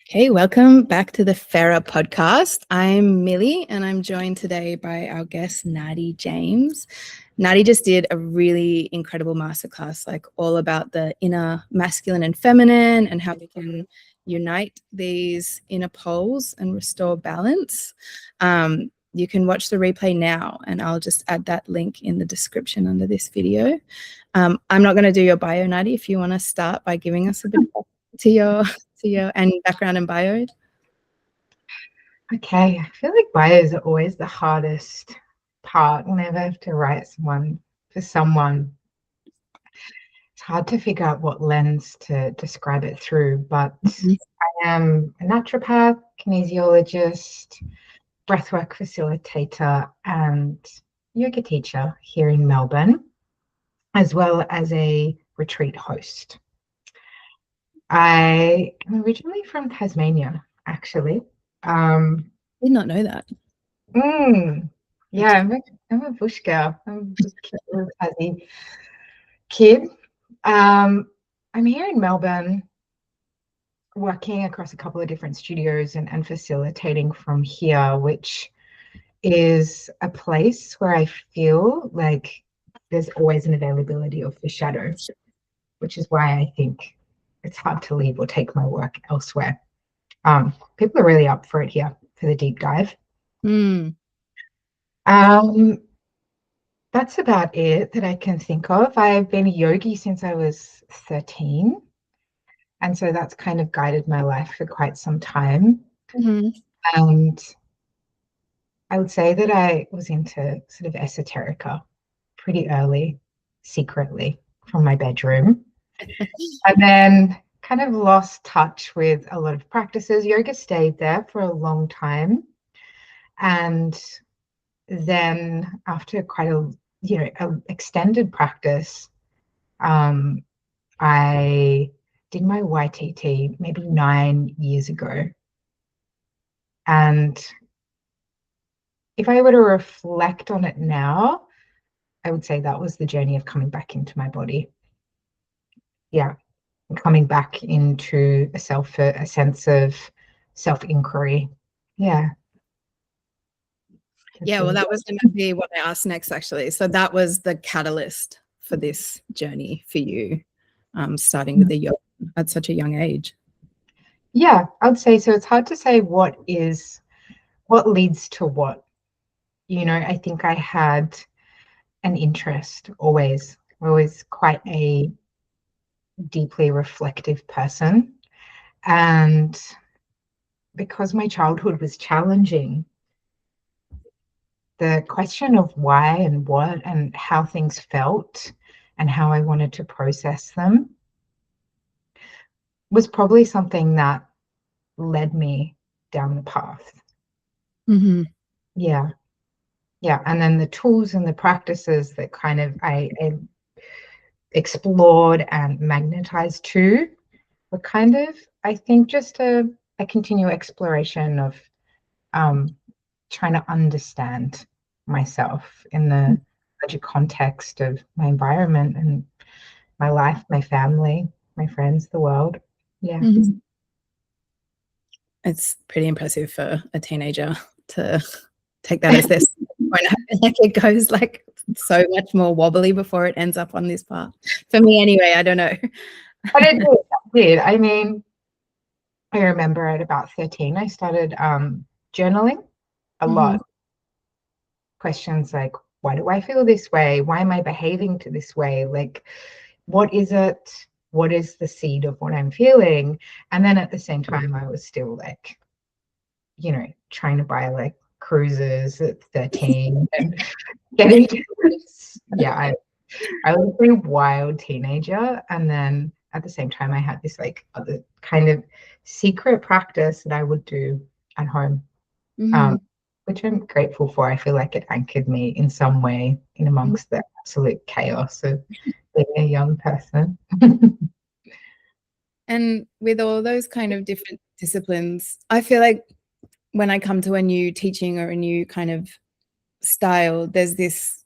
Hey, welcome back to the FERA podcast. I'm Millie and I'm joined today by our guest, Nadi James. Nadi just did a really incredible masterclass, like all about the inner masculine and feminine and how we can unite these inner poles and restore balance. You can watch the replay now and I'll just add that link in the description under this video. I'm not going to do your bio, Nadi, if you want to start by giving us a bit to your and background and bio. Okay, I feel like bios are always the hardest part whenever I have to write for someone. It's hard to figure out what lens to describe it through, but I am a naturopath, kinesiologist, breathwork facilitator, and yoga teacher here in Melbourne, as well as a retreat host. I am originally from Tasmania, actually. Did not know that. Yeah, I'm a bush girl. I'm just a little Tassie kid. I'm here in Melbourne working across a couple of different studios and facilitating from here, which is a place where I feel like there's always an availability of the shadow, which is why I think it's hard to leave or take my work elsewhere. People are really up for it here for the deep dive. That's about it that I can think of. I've been a yogi since I was 13. And so that's kind of guided my life for quite some time. And I would say that I was into sort of esoterica pretty early, secretly from my bedroom. And then kind of lost touch with a lot of practices. Yoga stayed there for a long time. And then after quite a extended practice, I did my YTT maybe 9 years ago. And if I were to reflect on it now, I would say that was the journey of coming back into my body. Yeah, coming back into a sense of self-inquiry. Yeah. Yeah, well, that was going to be what I asked next, actually. So that was the catalyst for this journey for you, starting with the yoga at such a young age. Yeah, I would say so. It's hard to say what leads to what. I think I had an interest always quite a deeply reflective person. And because my childhood was challenging, the question of why and what and how things felt and how I wanted to process them was probably something that led me down the path. Yeah. And then the tools and the practices that kind of I explored and magnetized to were kind of, I think, just a continual exploration of trying to understand myself in the larger context of my environment and my life, my family, my friends, the world. Yeah. It's pretty impressive for a teenager to take that as this point. Like it goes like so much more wobbly before it ends up on this path. For me anyway, I don't know. But it did. I mean, I remember at about 13, I started journaling a lot. Questions like, why do I feel this way? Why am I behaving to this way? Like, what is it? What is the seed of what I'm feeling? And then at the same time, I was still like, trying to buy like cruises at 13 and getting yeah, I was a pretty wild teenager. And then at the same time, I had this like other kind of secret practice that I would do at home, which I'm grateful for. I feel like it anchored me in some way in amongst the absolute chaos of being a young person. And with all those kind of different disciplines, I feel like when I come to a new teaching or a new kind of style, there's this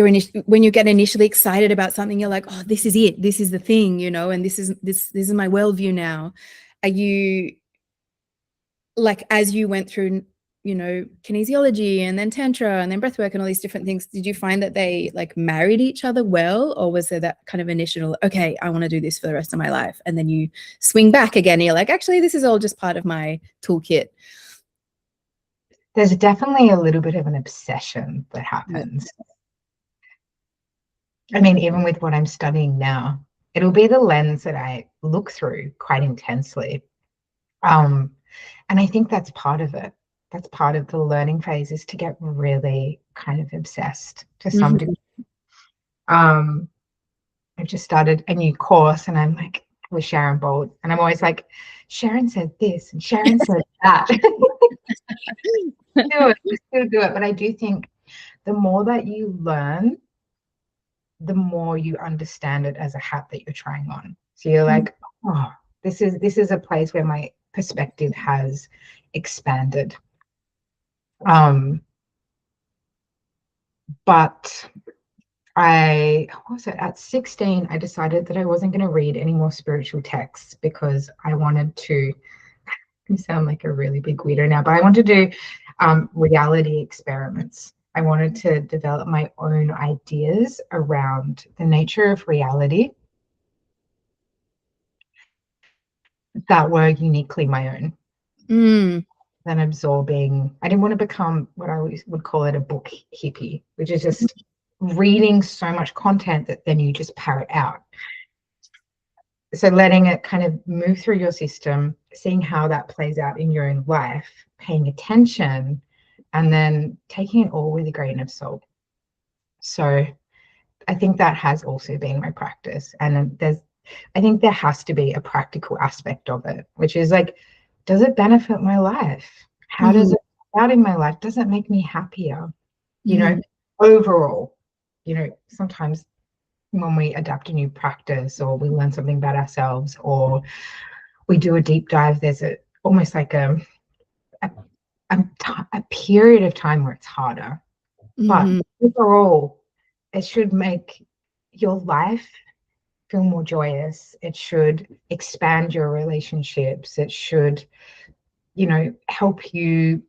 when you get initially excited about something, you're like, oh, this is it, this is the thing, you know, and this is my worldview now. Are you, like, as you went through, you know, kinesiology and then Tantra and then breathwork and all these different things, did you find that they like married each other well? Or was there that kind of initial, okay, I want to do this for the rest of my life, and then you swing back again and you're like, actually, this is all just part of my toolkit? There's definitely a little bit of an obsession that happens. I mean, even with what I'm studying now, it'll be the lens that I look through quite intensely. And I think that's part of it. That's part of the learning phase, is to get really kind of obsessed to some degree. I've just started a new course, and I'm like with Sharon Bolt, and I'm always like, Sharon said this and Sharon said that. Still do it. But I do think the more that you learn, the more you understand it as a hat that you're trying on. So you're like, oh, this is a place where my perspective has expanded. But at 16, I decided that I wasn't going to read any more spiritual texts, because I wanted to, you sound like a really big weirdo now, but I wanted to do reality experiments. I wanted to develop my own ideas around the nature of reality that were uniquely my own. Than absorbing. I didn't want to become what I would call it, a book hippie, which is just reading so much content that then you just parrot out. So letting it kind of move through your system, seeing how that plays out in your own life, paying attention, and then taking it all with a grain of salt. So I think that has also been my practice. And I think there has to be a practical aspect of it, which is like, does it benefit my life? How does it out in my life? Does it make me happier? You know, overall, you know, sometimes when we adapt a new practice, or we learn something about ourselves, or we do a deep dive, there's almost like a period of time where it's harder. But overall, it should make your life feel more joyous. It should expand your relationships. It should, you know, help you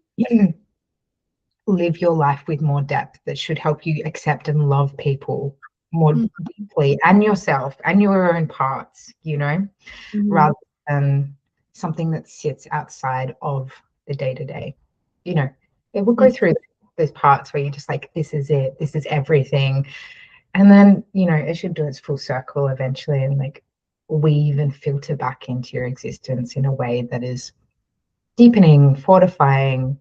live your life with more depth. That should help you accept and love people more deeply, and yourself and your own parts, you know, rather than something that sits outside of the day-to-day. You know, it will go through those parts where you're just like, this is it, this is everything. And then, you know, it should do its full circle eventually, and like weave and filter back into your existence in a way that is deepening, fortifying,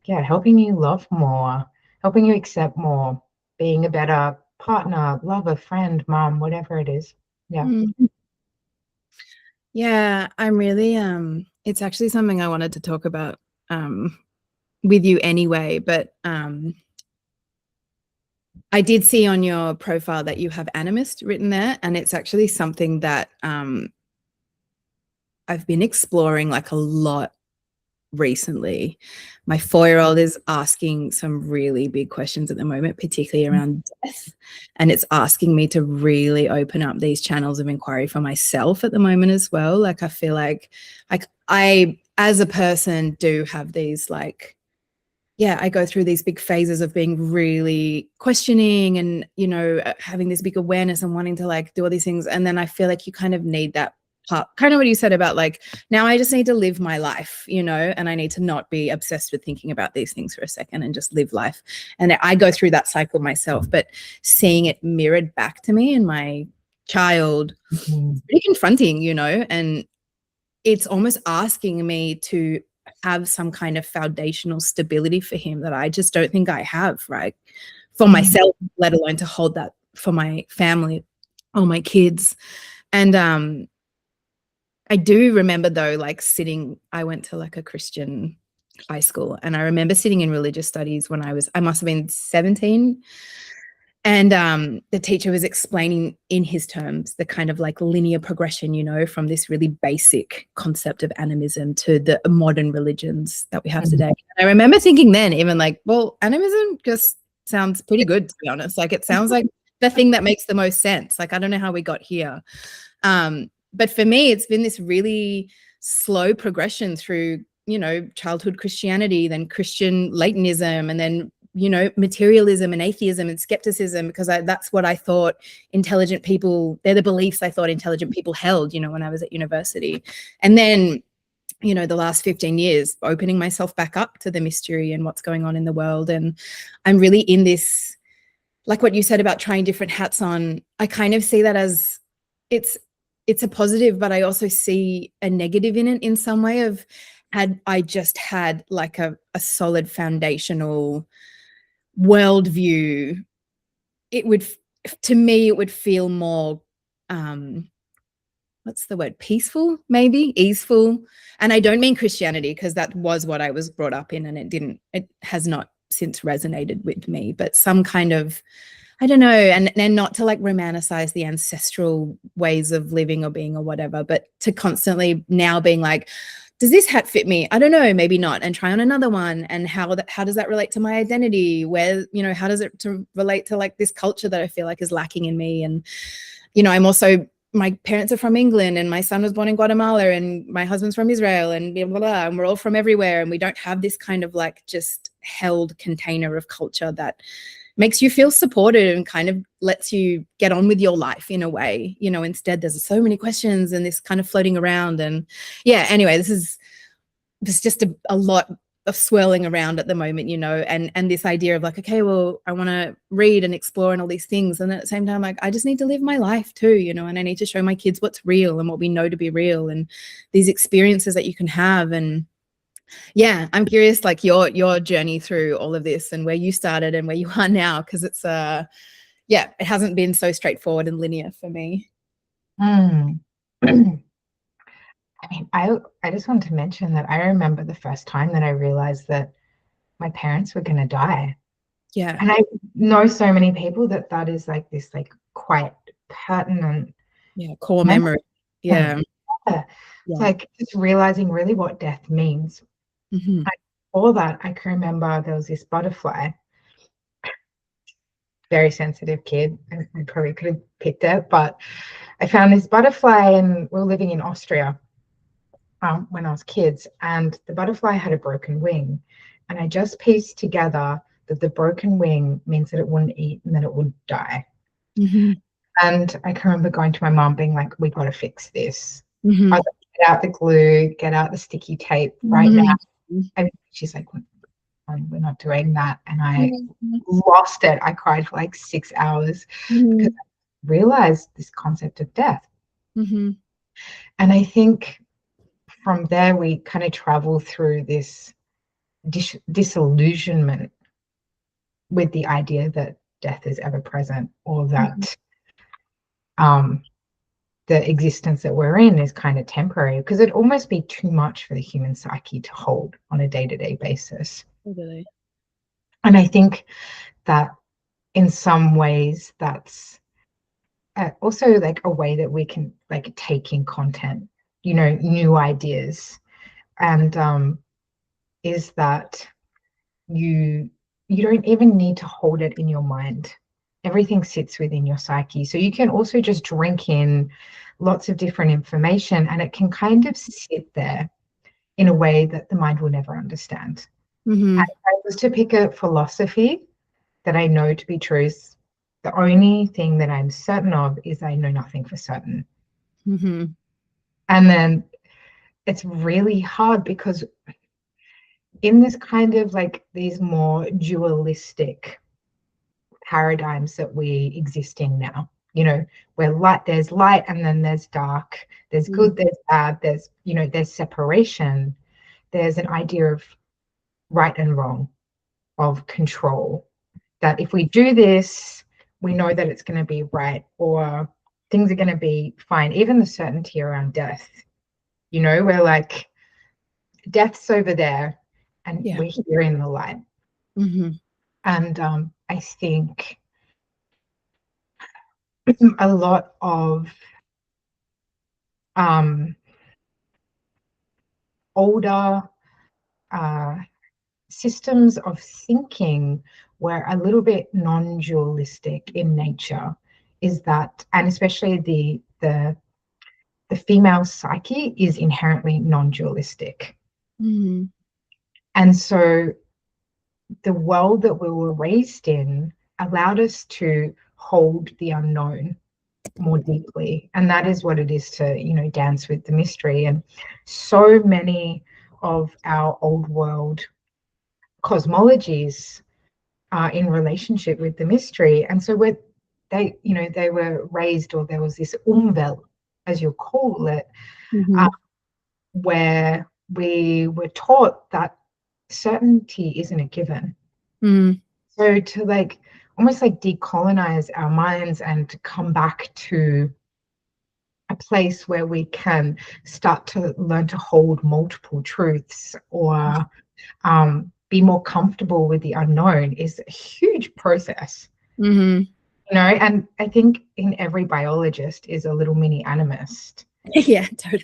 helping you love more, helping you accept more, being a better partner, lover, friend, mom, whatever it is. Yeah, I'm really it's actually something I wanted to talk about with you anyway, but I did see on your profile that you have animist written there, and it's actually something that I've been exploring like a lot recently. My 4-year-old is asking some really big questions at the moment, particularly around death, and it's asking me to really open up these channels of inquiry for myself at the moment as well. Like I feel like I as a person do have these like, I go through these big phases of being really questioning and, you know, having this big awareness and wanting to like do all these things, and then I feel like you kind of need that kind of what you said about like, now I just need to live my life, you know, and I need to not be obsessed with thinking about these things for a second and just live life. And I go through that cycle myself, but seeing it mirrored back to me and my child, it's pretty confronting, you know, and it's almost asking me to have some kind of foundational stability for him that I just don't think I have, right? For myself, let alone to hold that for my family or my kids. And I do remember though, like I went to like a Christian high school, and I remember sitting in religious studies when I must have been 17. And the teacher was explaining in his terms the kind of like linear progression, you know, from this really basic concept of animism to the modern religions that we have today. And I remember thinking then, even like, well, animism just sounds pretty good, to be honest. Like, it sounds like the thing that makes the most sense. Like, I don't know how we got here. But for me, it's been this really slow progression through, childhood Christianity, then Christian Latonism, and then, materialism and atheism and skepticism, because that's what I thought intelligent people, they're the beliefs I thought intelligent people held, when I was at university. And then, the last 15 years, opening myself back up to the mystery and what's going on in the world. And I'm really in this, like what you said about trying different hats on, I kind of see that as it's a positive, but I also see a negative in it in some way. Of, had I just had like a solid foundational worldview, it would, to me, it would feel more, what's the word? Peaceful, maybe, easeful. And I don't mean Christianity, because that was what I was brought up in, and it has not since resonated with me, but some kind of, I don't know, and not to like romanticize the ancestral ways of living or being or whatever, but to constantly now being like, does this hat fit me? I don't know, maybe not, and try on another one. And how does that relate to my identity? Where, how does it relate to like this culture that I feel like is lacking in me? And, I'm also, my parents are from England, and my son was born in Guatemala, and my husband's from Israel, and blah, blah, blah, and we're all from everywhere. And we don't have this kind of like just held container of culture that makes you feel supported and kind of lets you get on with your life in a way. Instead, there's so many questions and this kind of floating around. And yeah, anyway, there's just a lot of swirling around at the moment, and this idea of like, okay, well, I want to read and explore and all these things. And at the same time, like, I just need to live my life too, and I need to show my kids what's real and what we know to be real, and these experiences that you can have. And yeah, I'm curious, like your journey through all of this and where you started and where you are now, because it's yeah, it hasn't been so straightforward and linear for me. Mm. I mean, I just want to mention that I remember the first time that I realized that my parents were going to die. Yeah. And I know so many people that is like this like quite pertinent core memory. Yeah. Yeah. Like just realizing really what death means. Mm-hmm. All that, I can remember there was this butterfly, very sensitive kid. I probably could have picked it, but I found this butterfly, and we were living in Austria when I was kids, and the butterfly had a broken wing. And I just pieced together that the broken wing means that it wouldn't eat and that it would die. Mm-hmm. And I can remember going to my mom being like, we got to fix this. Mm-hmm. I was like, get out the glue, get out the sticky tape right now. And she's like, we're not doing that. And I lost it. I cried for like 6 hours because I realized this concept of death. Mm-hmm. And I think from there, we kind of travel through this disillusionment with the idea that death is ever present, or that the existence that we're in is kind of temporary, because it'd almost be too much for the human psyche to hold on a day-to-day basis. Totally. And I think that in some ways that's also like a way that we can like take in content, new ideas. And is that you don't even need to hold it in your mind. Everything sits within your psyche. So you can also just drink in lots of different information, and it can kind of sit there in a way that the mind will never understand. Mm-hmm. And if I was to pick a philosophy that I know to be true, the only thing that I'm certain of is I know nothing for certain. Mm-hmm. And then it's really hard, because in this kind of like these more dualistic paradigms that we exist in now, where there's light and then there's dark, there's good, there's bad, there's separation, there's an idea of right and wrong, of control, that if we do this, we know that it's going to be right, or things are going to be fine. Even the certainty around death, we're like, death's over there and we're here in the light. Mm-hmm. And I think a lot of older systems of thinking were a little bit non-dualistic in nature, is that, and especially the female psyche is inherently non-dualistic. Mm-hmm. And so the world that we were raised in allowed us to hold the unknown more deeply. And that is what it is to, dance with the mystery. And so many of our old world cosmologies are in relationship with the mystery. And so they were raised, or there was this umvel, as you'll call it, Mm-hmm. where we were taught that certainty isn't a given. Mm. So to almost decolonize our minds and to come back to a place where we can start to learn to hold multiple truths, or be more comfortable with the unknown, is a huge process. Mm-hmm. And I think in every biologist is a little mini animist. Yeah, totally.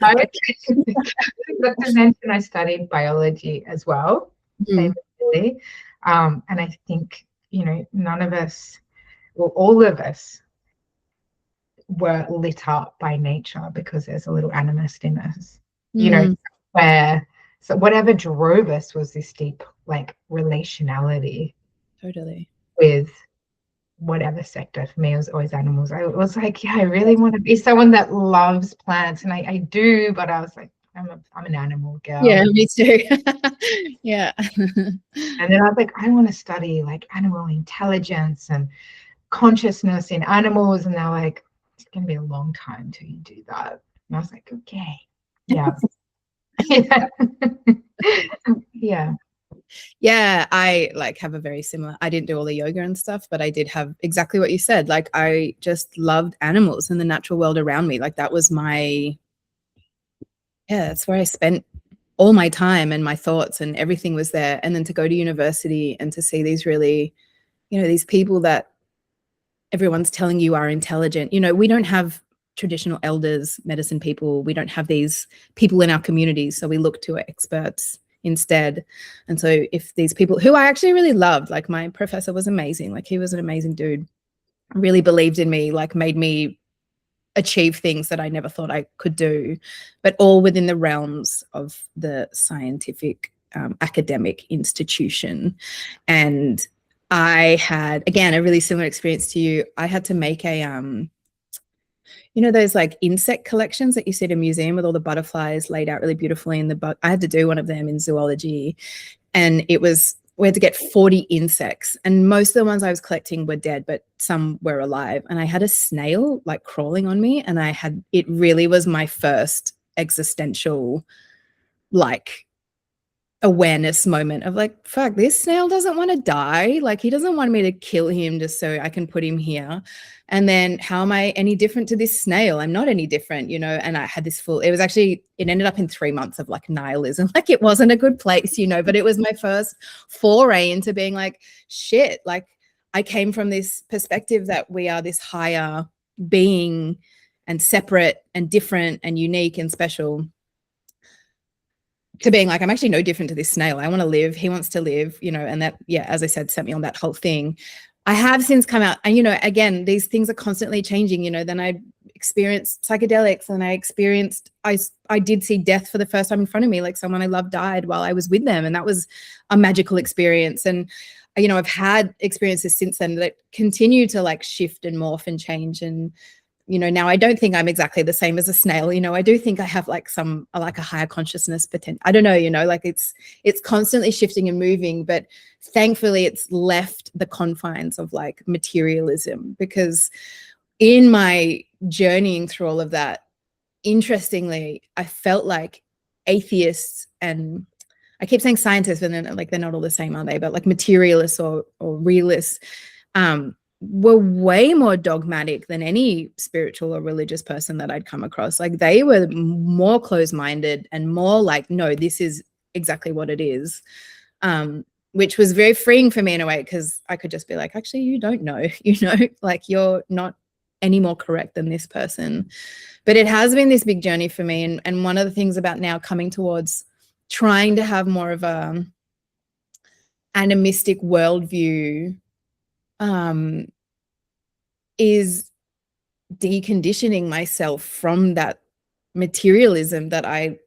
Not to mention I studied biology as well, same as Billy. And I think, none of us, well, all of us were lit up by nature because there's a little animist in us, where, so whatever drove us was this deep, relationality Totally. with whatever sector. For me, it was always animals. I was like, yeah, I really want to be someone that loves plants, and I do, but I was like, I'm an animal girl. Yeah, me too. Yeah. And then I was like, I want to study animal intelligence and consciousness in animals, and they're like, it's gonna be a long time till you do that. And I was like, okay, yeah. Yeah. Yeah, I have a very similar, I didn't do all the yoga and stuff, but I did have exactly what you said. I just loved animals and the natural world around me. That was that's where I spent all my time, and my thoughts and everything was there. And then to go to university and to see these really, these people that everyone's telling you are intelligent. We don't have traditional elders, medicine people. We don't have these people in our communities. So we look to experts instead. And so if these people who I actually really loved, my professor was amazing. He was an amazing dude, really believed in me, made me achieve things that I never thought I could do, but all within the realms of the scientific academic institution. And I had, again, a really similar experience to you. I had to make a, those insect collections that you see at a museum with all the butterflies laid out really beautifully in the I had to do one of them in zoology. And we had to get 40 insects, and most of the ones I was collecting were dead, but some were alive. And I had a snail crawling on me, and it really was my first existential awareness moment of fuck, this snail doesn't want to die. He doesn't want me to kill him just so I can put him here. And then how am I any different to this snail? I'm not any different, and I had this it ended up in 3 months of nihilism. It wasn't a good place, but it was my first foray into being shit, I came from this perspective that we are this higher being and separate and different and unique and special, to being I'm actually no different to this snail. I want to live. He wants to live, and that, yeah, as I said, sent me on that whole thing. I have since come out, and, again, these things are constantly changing, then I experienced psychedelics, and I did see death for the first time in front of me. Someone I loved died while I was with them. And that was a magical experience. And, I've had experiences since then that continue to shift and morph and change. And, now I don't think I'm exactly the same as a snail. I do think I have a higher consciousness potential. I don't know, it's constantly shifting and moving, but thankfully it's left the confines of materialism, because in my journeying through all of that, interestingly, I felt like atheists, and I keep saying scientists, but then they're not all the same, are they? But materialists or realists, were way more dogmatic than any spiritual or religious person that I'd come across. They were more closed-minded and more no, this is exactly what it is, which was very freeing for me in a way, because I could just be actually, you don't know, you're not any more correct than this person. But it has been this big journey for me. And one of the things about now coming towards trying to have more of a animistic worldview is deconditioning myself from that materialism that I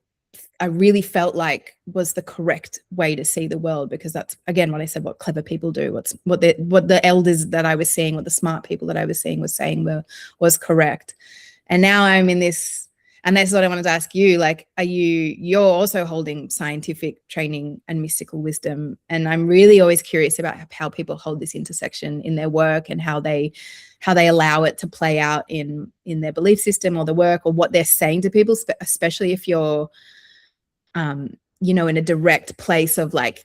really felt like was the correct way to see the world, because that's, again, what I said, what clever people do, what the elders that I was seeing, what the smart people that I was seeing was saying was correct. And now I'm in this, and that's what I wanted to ask you, like, you're also holding scientific training and mystical wisdom, and I'm really always curious about how people hold this intersection in their work, and how they allow it to play out in their belief system or the work, or what they're saying to people, especially if you're in a direct place of, like,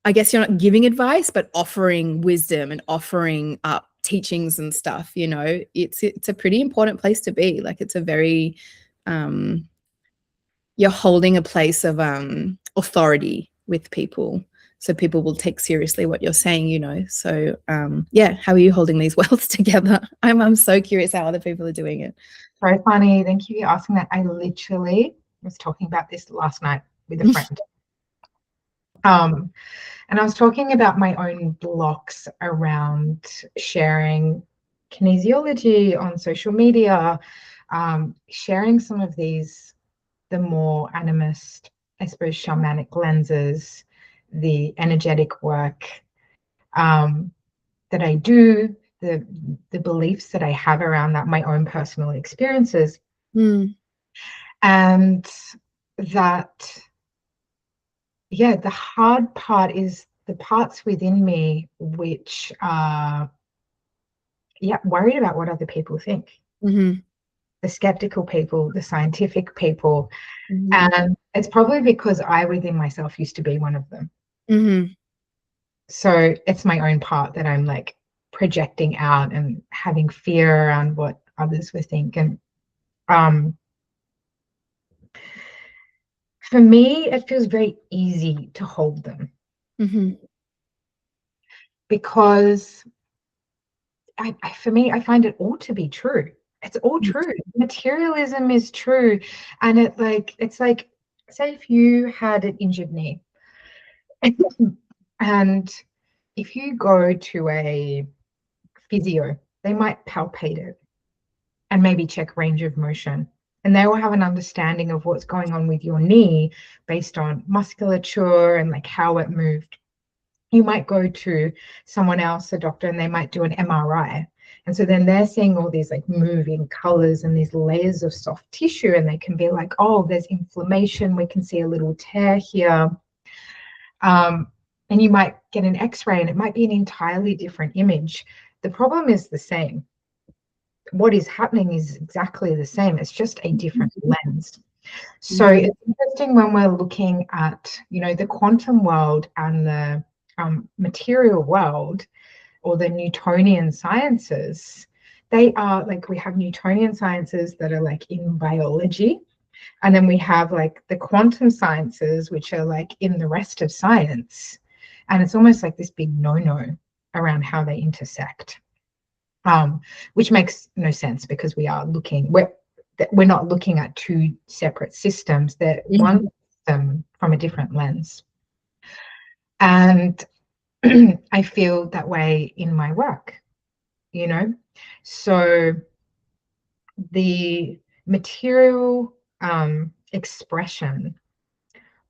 I guess you're not giving advice, but offering wisdom and offering up teachings and stuff. It's a pretty important place to be. Like, it's a very, you're holding a place of authority with people, so people will take seriously what you're saying. So how are you holding these worlds together? I'm so curious how other people are doing it. Very funny. Thank you for asking that. I literally was talking about this last night with a friend. And I was talking about my own blocks around sharing kinesiology on social media, sharing some of these, the more animist, I suppose, shamanic lenses, the energetic work that I do, the beliefs that I have around that, my own personal experiences. And that, the hard part is the parts within me which are worried about what other people think. The skeptical people, the scientific people. And it's probably because I within myself used to be one of them. So it's my own part that I'm like projecting out and having fear around what others would think. And for me, it feels very easy to hold them. Because for me, I find it all to be true. It's all true. Materialism is true. And it's like, say if you had an injured knee, and if you go to a physio, they might palpate it and maybe check range of motion. And they will have an understanding of what's going on with your knee based on musculature and like how it moved. You might go to someone else, a doctor, and they might do an MRI. And so then they're seeing all these like moving colors and these layers of soft tissue, and they can be like, oh, there's inflammation. We can see a little tear here. And you might get an X-ray and it might be an entirely different image. The problem is the same. What is happening is exactly the same. It's just a different lens. So it's interesting when we're looking at, the quantum world and the material world, or the Newtonian sciences. They are like, we have Newtonian sciences that are like in biology, and then we have like the quantum sciences, which are like in the rest of science. And it's almost like this big no-no around how they intersect, which makes no sense, because we're not looking at two separate systems. They're one system from a different lens. And I feel that way in my work, So the material expression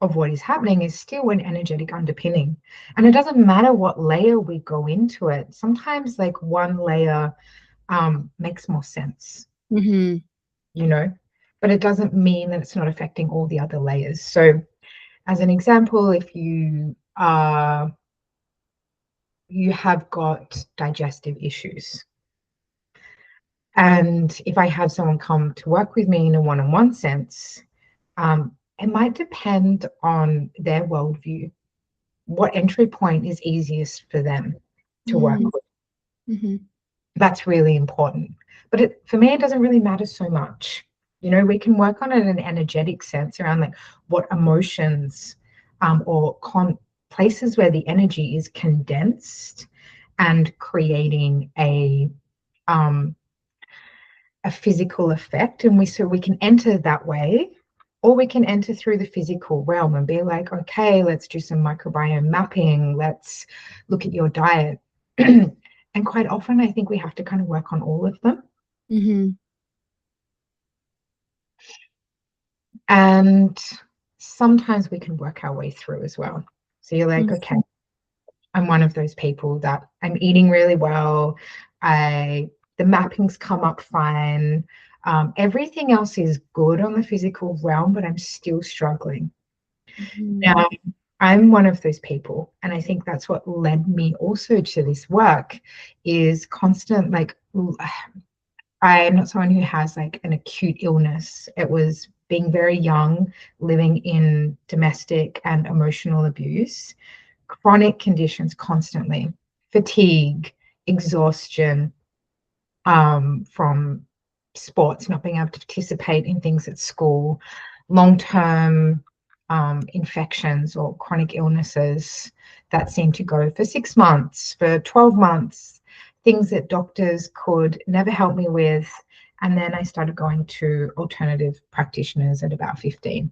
of what is happening is still an energetic underpinning. And it doesn't matter what layer we go into it. Sometimes like one layer makes more sense, but it doesn't mean that it's not affecting all the other layers. So as an example, if you have got digestive issues, and if I have someone come to work with me in a one-on-one sense, it might depend on their worldview, what entry point is easiest for them to work with. That's really important. But for me, it doesn't really matter so much. We can work on it in an energetic sense around like what emotions or places where the energy is condensed and creating a physical effect, and we can enter that way, Or we can enter through the physical realm and be like, okay, let's do some microbiome mapping. Let's look at your diet. And quite often, I think we have to kind of work on all of them. Mm-hmm. And sometimes we can work our way through as well. So you're like, okay, I'm one of those people that I'm eating really well. The mappings come up fine. Everything else is good on the physical realm, but I'm still struggling. Mm-hmm. Now, I'm one of those people, and I think that's what led me also to this work is constant, like, I'm not someone who has like an acute illness. It was being very young, living in domestic and emotional abuse, chronic conditions constantly, fatigue, exhaustion, from sports, not being able to participate in things at school, long-term infections or chronic illnesses that seem to go for 6 months, for 12 months, things that doctors could never help me with. And then I started going to alternative practitioners at about 15.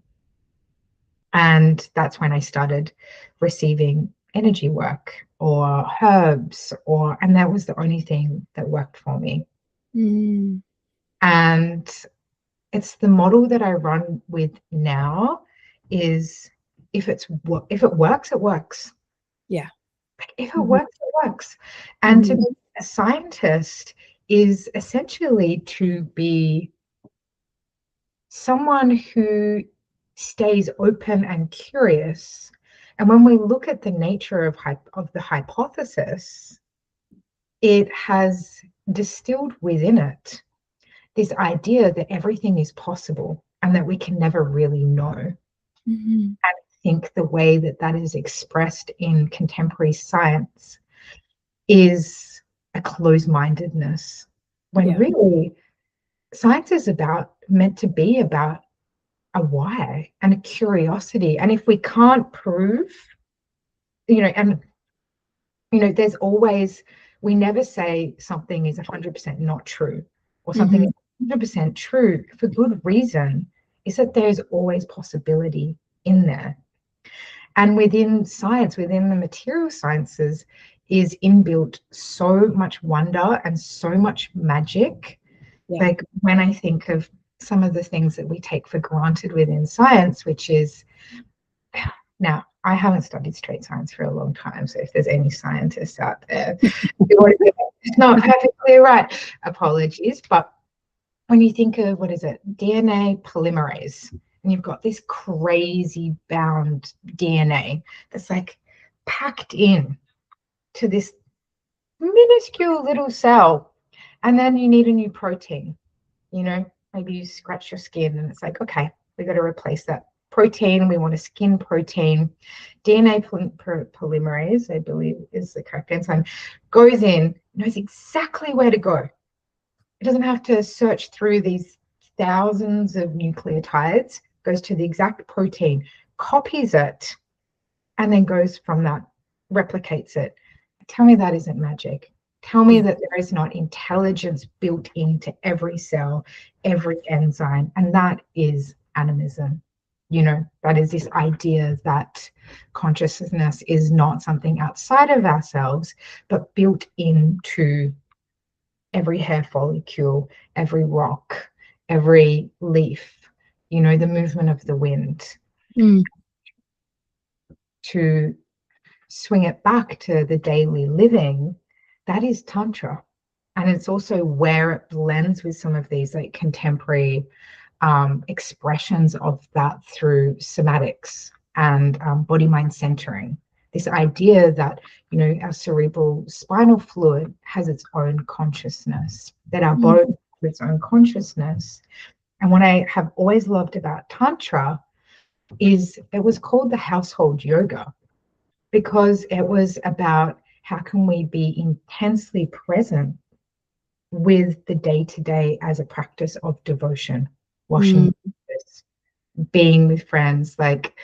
And that's when I started receiving energy work or herbs, and that was the only thing that worked for me. Mm-hmm. And it's the model that I run with now is if it works, it works. Yeah. Like if it Mm-hmm. works, it works. And to be a scientist is essentially to be someone who stays open and curious. And when we look at the nature of the hypothesis, it has distilled within it this idea that everything is possible and that we can never really know. Mm-hmm. I think the way that that is expressed in contemporary science is a closed-mindedness, when Yeah. really science is meant to be about a why and a curiosity. And if we can't prove, there's always, we never say something is 100% not true or something Mm-hmm. is 100% true for good reason, is that there's always possibility in there. And within science, within the material sciences, is inbuilt so much wonder and so much magic. Yeah. Like when I think of some of the things that we take for granted within science, which is, now I haven't studied straight science for a long time, so if there's any scientists out there it's not perfectly right, apologies. But when you think of, what is it, DNA polymerase, and you've got this crazy bound DNA that's like packed in to this minuscule little cell, and then you need a new protein, maybe you scratch your skin and it's like, okay, we got to replace that protein. We want a skin protein. DNA polymerase, I believe is the correct enzyme, goes in, knows exactly where to go. It doesn't have to search through these thousands of nucleotides, goes to the exact protein, copies it, and then goes from that, replicates it. Tell me that isn't magic. Tell me that there is not intelligence built into every cell, every enzyme, and that is animism. That is this idea that consciousness is not something outside of ourselves, but built into every hair follicle, every rock, every leaf, the movement of the wind. To swing it back to the daily living, that is Tantra. And it's also where it blends with some of these like contemporary expressions of that through somatics and body mind centering. This idea that, our cerebral spinal fluid has its own consciousness, that our body has its own consciousness. And what I have always loved about Tantra is it was called the household yoga, because it was about how can we be intensely present with the day-to-day as a practice of devotion, washing dishes, being with friends, like,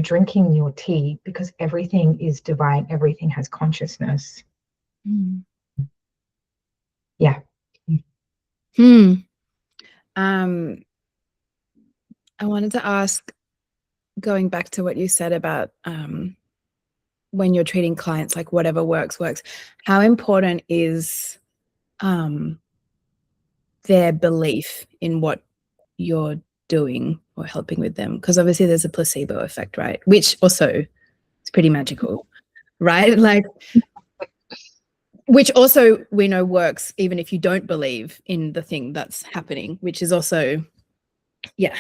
drinking your tea, because everything is divine, everything has consciousness. Yeah. Um, I wanted to ask, going back to what you said about when you're treating clients, like whatever works, works. How important is their belief in what you're doing or helping with them? Because obviously there's a placebo effect, right? Which also is pretty magical, right? Like, which also we know works even if you don't believe in the thing that's happening, which is also, yeah,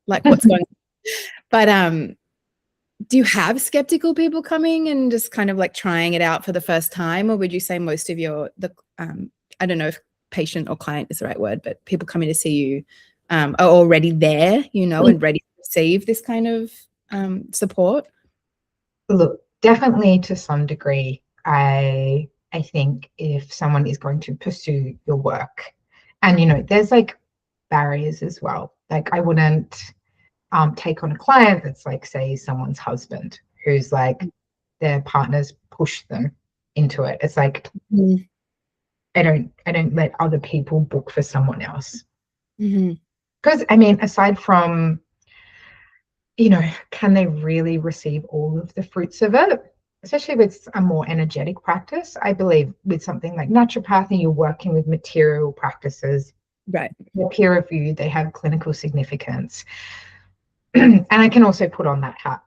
like what's going on. But do you have skeptical people coming and just kind of like trying it out for the first time, or would you say most of I don't know if patient or client is the right word, but people coming to see you are already there, and ready to receive this kind of support? Look, definitely to some degree, I think if someone is going to pursue your work, and there's like barriers as well. Like I wouldn't take on a client that's like, say, someone's husband who's like their partners push them into it. It's like I don't let other people book for someone else. Because I mean, aside from, can they really receive all of the fruits of it? Especially with a more energetic practice. I believe with something like naturopathy, you're working with material practices. Right. They're peer reviewed, they have clinical significance. And I can also put on that hat.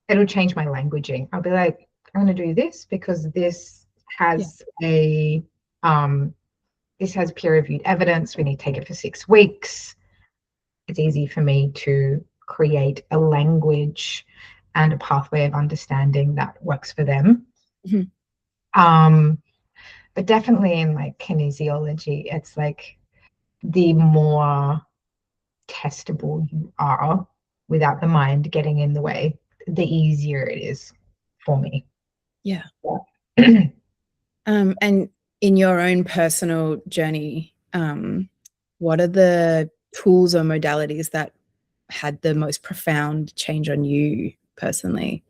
It'll change my languaging. I'll be like, I'm going to do this because this has this has peer-reviewed evidence. We need to take it for 6 weeks. It's easy for me to create a language and a pathway of understanding that works for them. But definitely in like kinesiology, it's like the more testable you are without the mind getting in the way, the easier it is for me. Yeah. And in your own personal journey, what are the tools or modalities that had the most profound change on you personally?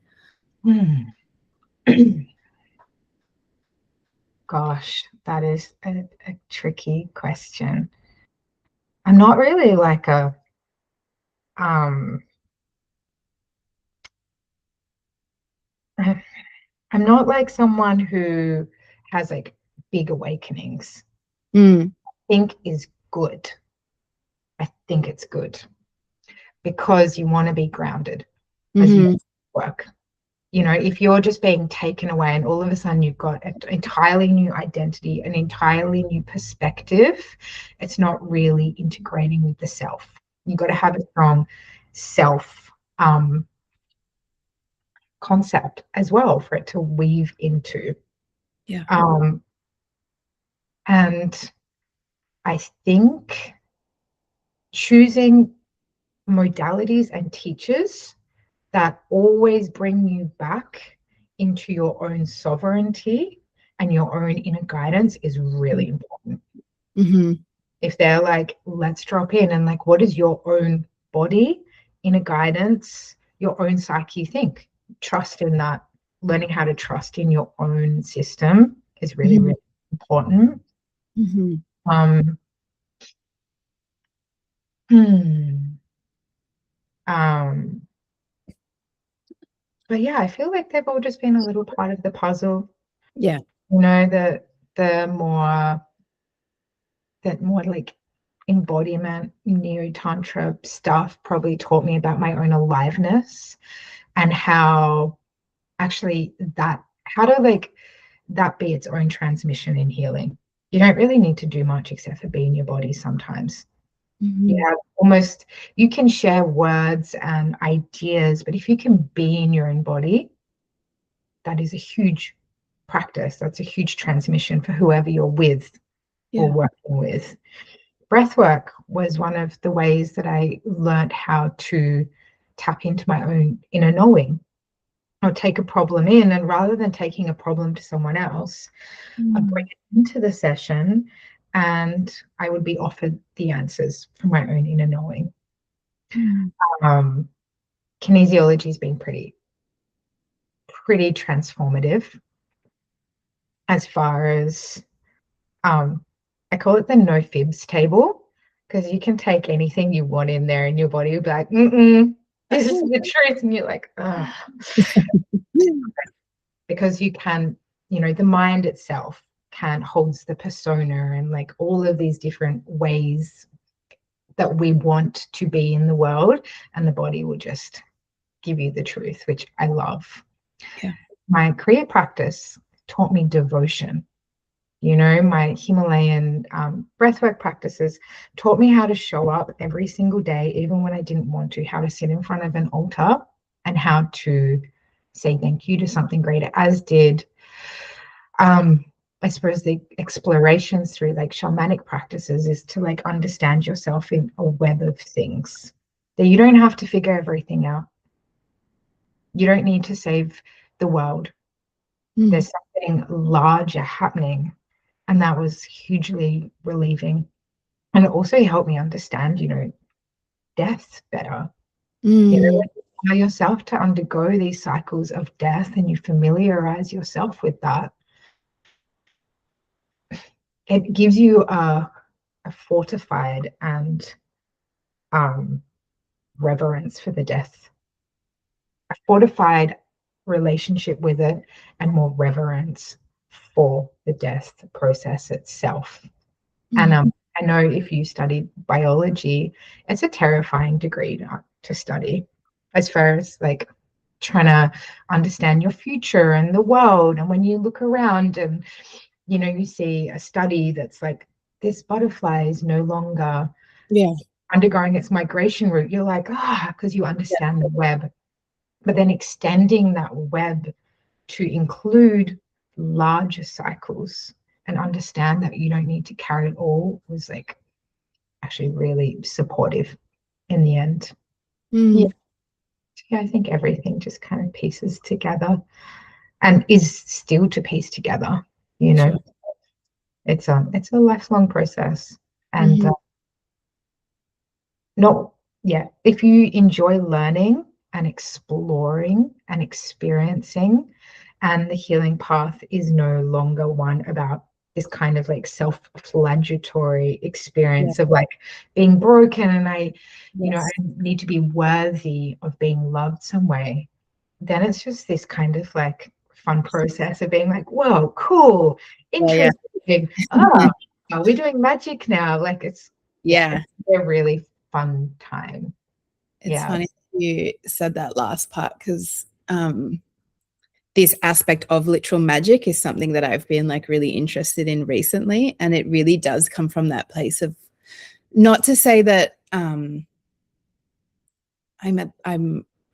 Gosh, that is a tricky question. I'm not really like I'm not like someone who has like big awakenings. I think is good. I think it's good because you want to be grounded as you work. If you're just being taken away and all of a sudden you've got an entirely new identity, an entirely new perspective, it's not really integrating with the self. You've got to have a strong self concept as well for it to weave into. Yeah. And I think choosing modalities and teachers that always bring you back into your own sovereignty and your own inner guidance is really important. If they're like, let's drop in and like, what is your own body, inner guidance, your own psyche think? Trust in that. Learning how to trust in your own system is really, really important. Um, um, but yeah, I feel like they've all just been a little part of the puzzle. Yeah. The more like embodiment, neo Tantra stuff probably taught me about my own aliveness and how actually how to like that be its own transmission in healing. You don't really need to do much except for be in your body sometimes. You can share words and ideas, but if you can be in your own body, that is a huge practice. That's a huge transmission for whoever you're with or working with. Breathwork was one of the ways that I learned how to tap into my own inner knowing. I'll take a problem in, and rather than taking a problem to someone else, I'd bring it into the session and I would be offered the answers from my own inner knowing. Kinesiology has been pretty transformative as far as I call it the no fibs table. because you can take anything you want in there and your body will be like, mm-mm, this is the truth. And you're like, oh, because you can, the mind itself can holds the persona and like all of these different ways that we want to be in the world, and the body will just give you the truth, which I love. Yeah. My Kriya practice taught me devotion. My Himalayan breathwork practices taught me how to show up every single day, even when I didn't want to, how to sit in front of an altar and how to say thank you to something greater, as did, I suppose, the explorations through like shamanic practices is to like understand yourself in a web of things that you don't have to figure everything out. You don't need to save the world. There's something larger happening. And that was hugely relieving. And it also helped me understand, death better. When you allow yourself to undergo these cycles of death and you familiarize yourself with that, it gives you a fortified and reverence for the death, a fortified relationship with it, and more reverence for the death process itself. And I know if you studied biology, it's a terrifying degree to study, as far as like trying to understand your future and the world. And when you look around and, you see a study that's like, this butterfly is no longer undergoing its migration route, you're like, because you understand the web. But then extending that web to include larger cycles and understand that you don't need to carry it all was like actually really supportive in the end. Yeah, I think everything just kind of pieces together and is still to piece together. Sure. It's a lifelong process, and not if you enjoy learning and exploring and experiencing, and the healing path is no longer one about this kind of like self-flagellatory experience of like being broken and I need to be worthy of being loved some way, then it's just this kind of like fun process of being like, whoa, cool, interesting. Are we doing magic now? Like it's a really fun time. It's funny you said that last part, because this aspect of literal magic is something that I've been like really interested in recently, and it really does come from that place of, not to say that I'm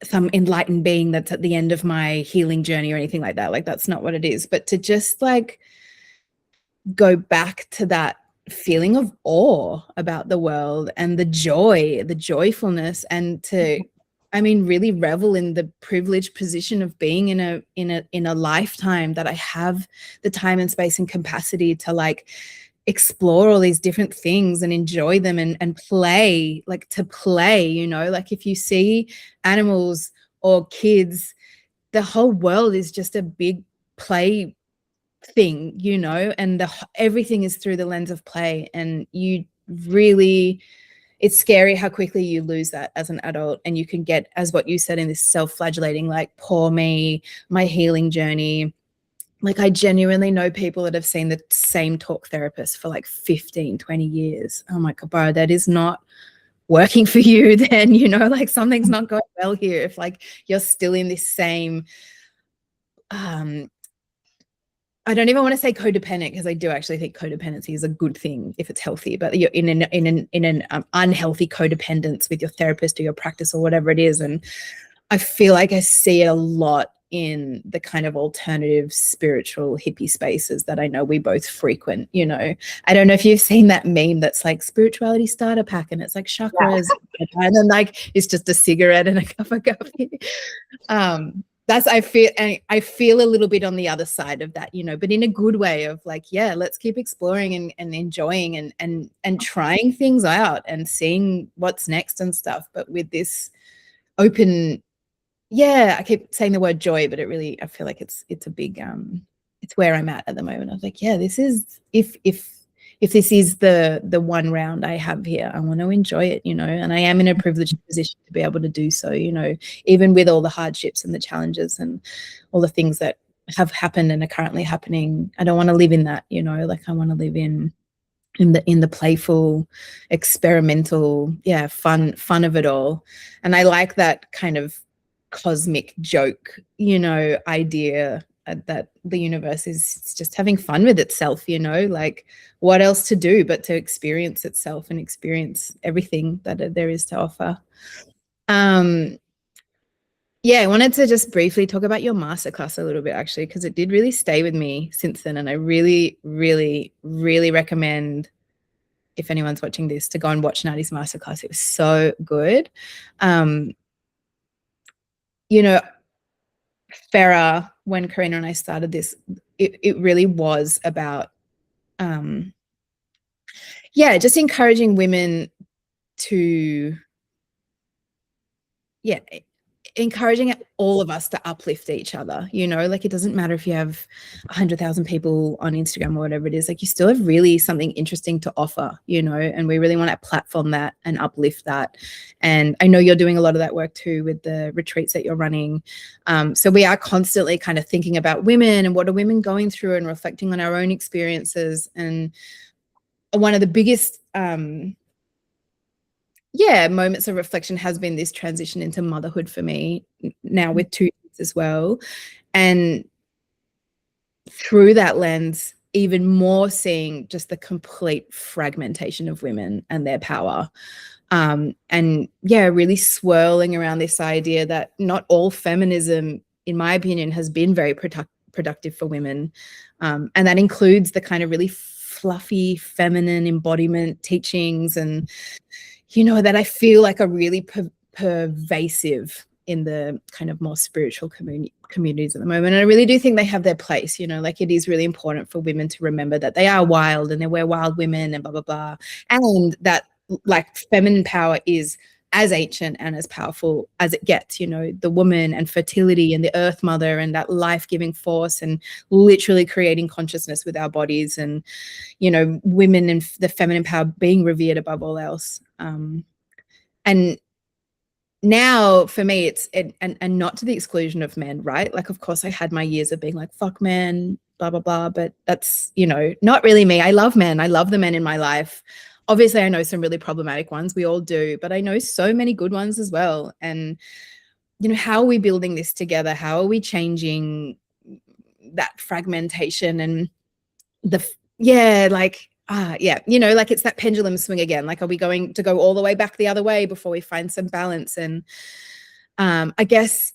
some enlightened being that's at the end of my healing journey or anything like that. Like that's not what it is, but to just like go back to that feeling of awe about the world and the joy, the joyfulness, and to, I mean, really revel in the privileged position of being in a lifetime that I have the time and space and capacity to like explore all these different things and enjoy them and play, like to play, like if you see animals or kids, the whole world is just a big play thing, and everything is through the lens of play, and you really, it's scary how quickly you lose that as an adult, and you can get, as what you said, in this self-flagellating, like, poor me, my healing journey. Like I genuinely know people that have seen the same talk therapist for like 15, 20 years. I'm like, bro, that is not working for you then, like something's not going well here if like you're still in this same I don't even want to say codependent, because I do actually think codependency is a good thing if it's healthy, but you're in an unhealthy codependence with your therapist or your practice or whatever it is. And I feel like I see it a lot in the kind of alternative spiritual hippie spaces that I know we both frequent. I don't know if you've seen that meme that's like spirituality starter pack, and it's like chakras, and then like it's just a cigarette and a cup of coffee. That's, I feel a little bit on the other side of that, but in a good way of like, let's keep exploring and enjoying and trying things out and seeing what's next and stuff, but with this open, I keep saying the word joy, but I feel like it's a big, it's where I'm at the moment. I was like, this is, if if this is the one round I have here, I want to enjoy it, you know, and I am in a privileged position to be able to do so, you know, even with all the hardships and the challenges and all the things that have happened and are currently happening. I don't want to live in that, you know, like I want to live in the playful, experimental, fun of it all. And I like that kind of cosmic joke, you know, idea that the universe is just having fun with itself, you know, like what else to do but to experience itself and experience everything that there is to offer. Yeah, I wanted to just briefly talk about your masterclass a little bit, actually, because it did really stay with me since then. And I really, really, really recommend, if anyone's watching this, to go and watch Nadi's masterclass. It was so good. You know, FERA, when Karina and I started this, it really was about, just encouraging women to, encouraging all of us to uplift each other, you know, like it doesn't matter if you have 100,000 people on Instagram or whatever it is, like you still have really something interesting to offer, you know, and we really want to platform that and uplift that. And I know you're doing a lot of that work too with the retreats that you're running. So we are constantly kind of thinking about women and what are women going through and reflecting on our own experiences. And one of the biggest moments of reflection has been this transition into motherhood for me now with 2 kids as well. And through that lens, even more seeing just the complete fragmentation of women and their power. Really swirling around this idea that not all feminism, in my opinion, has been very productive for women. And that includes the kind of really fluffy feminine embodiment teachings and you know, that I feel like are really pervasive in the kind of more spiritual communities at the moment. And I really do think they have their place, you know, like it is really important for women to remember that they are wild and we're wild women and blah, blah, blah. And that like feminine power is as ancient and as powerful as it gets, you know, the woman and fertility and the earth mother and that life-giving force and literally creating consciousness with our bodies and, you know, women and the feminine power being revered above all else. And now for me, it's and not to the exclusion of men, right? Like, of course, I had my years of being like, fuck men, blah, blah, blah. But that's, you know, not really me. I love men. I love the men in my life. Obviously, I know some really problematic ones. We all do. But I know so many good ones as well. And, you know, how are we building this together? How are we changing that fragmentation and you know, like it's that pendulum swing again. Like, are we going to go all the way back the other way before we find some balance? And I guess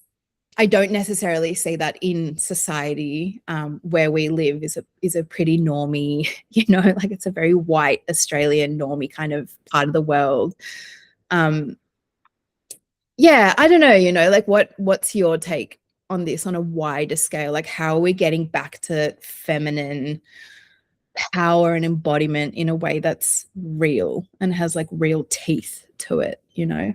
I don't necessarily see that in society where we live is a pretty normie, you know, like it's a very white Australian normie kind of part of the world. I don't know, you know, like what's your take on this on a wider scale? Like, how are we getting back to feminine power and embodiment in a way that's real and has like real teeth to it, you know?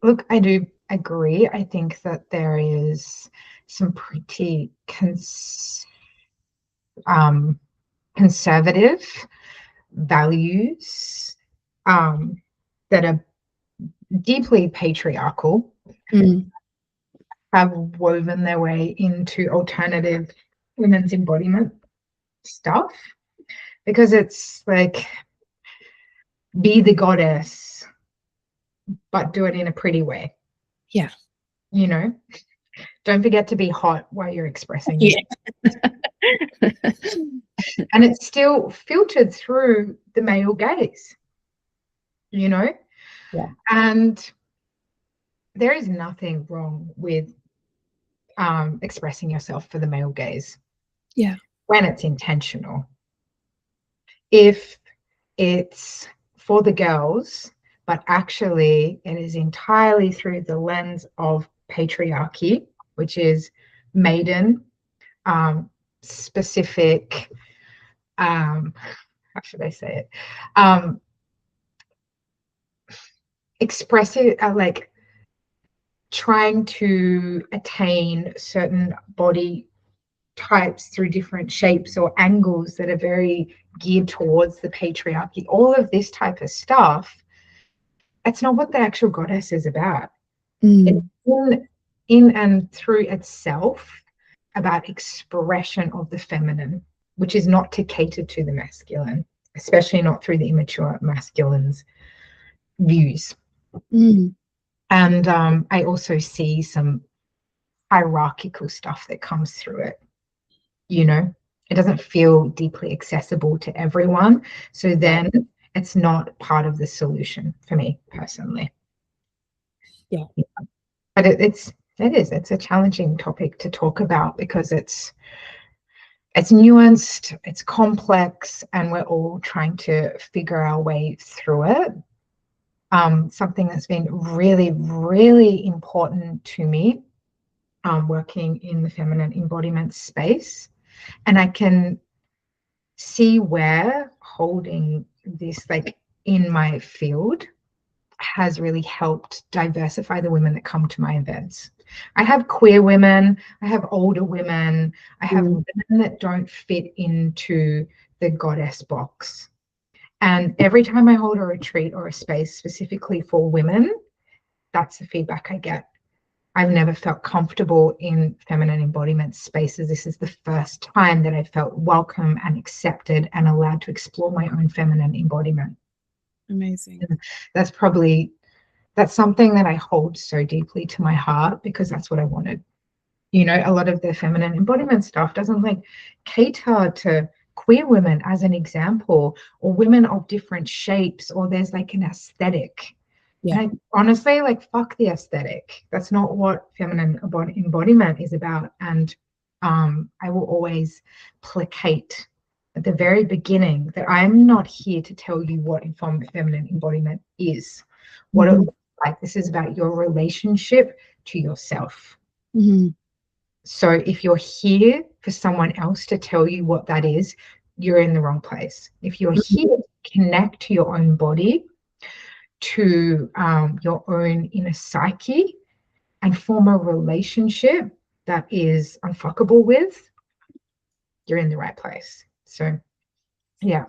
Look, I do agree. I think that there is some pretty conservative values that are deeply patriarchal have woven their way into alternative women's embodiment stuff, because it's like, be the goddess, but do it in a pretty way. Yeah. You know, don't forget to be hot while you're expressing it. And it's still filtered through the male gaze, you know? Yeah. And there is nothing wrong with expressing yourself for the male gaze. Yeah. When it's intentional. If it's for the girls, but actually it is entirely through the lens of patriarchy, which is maiden, specific, how should I say it? Expressive, like trying to attain certain body types through different shapes or angles that are very geared towards the patriarchy, all of this type of stuff, it's not what the actual goddess is about. It's in and through itself about expression of the feminine, which is not to cater to the masculine, especially not through the immature masculine's views. And I also see some hierarchical stuff that comes through it. You know, it doesn't feel deeply accessible to everyone. So then it's not part of the solution for me personally. Yeah. But it's a challenging topic to talk about because it's nuanced, it's complex, and we're all trying to figure our way through it. Something that's been really, really important to me, working in the feminine embodiment space. And I can see where holding this like in my field has really helped diversify the women that come to my events. I have queer women, I have older women, I have women that don't fit into the goddess box. And every time I hold a retreat or a space specifically for women, that's the feedback I get. I've never felt comfortable in feminine embodiment spaces. This is the first time that I felt welcome and accepted and allowed to explore my own feminine embodiment. Amazing. And that's something that I hold so deeply to my heart because that's what I wanted. You know, a lot of the feminine embodiment stuff doesn't like cater to queer women as an example, or women of different shapes, or there's like an aesthetic. Yeah. And I honestly, like, fuck the aesthetic. That's not what feminine embodiment is about. And I will always placate at the very beginning that I'm not here to tell you what feminine embodiment is, what it looks like. This is about your relationship to yourself. So if you're here for someone else to tell you what that is, you're in the wrong place. If you're here to connect to your own body, to your own inner psyche, and form a relationship that is unfuckable with, you're in the right place. So, yeah.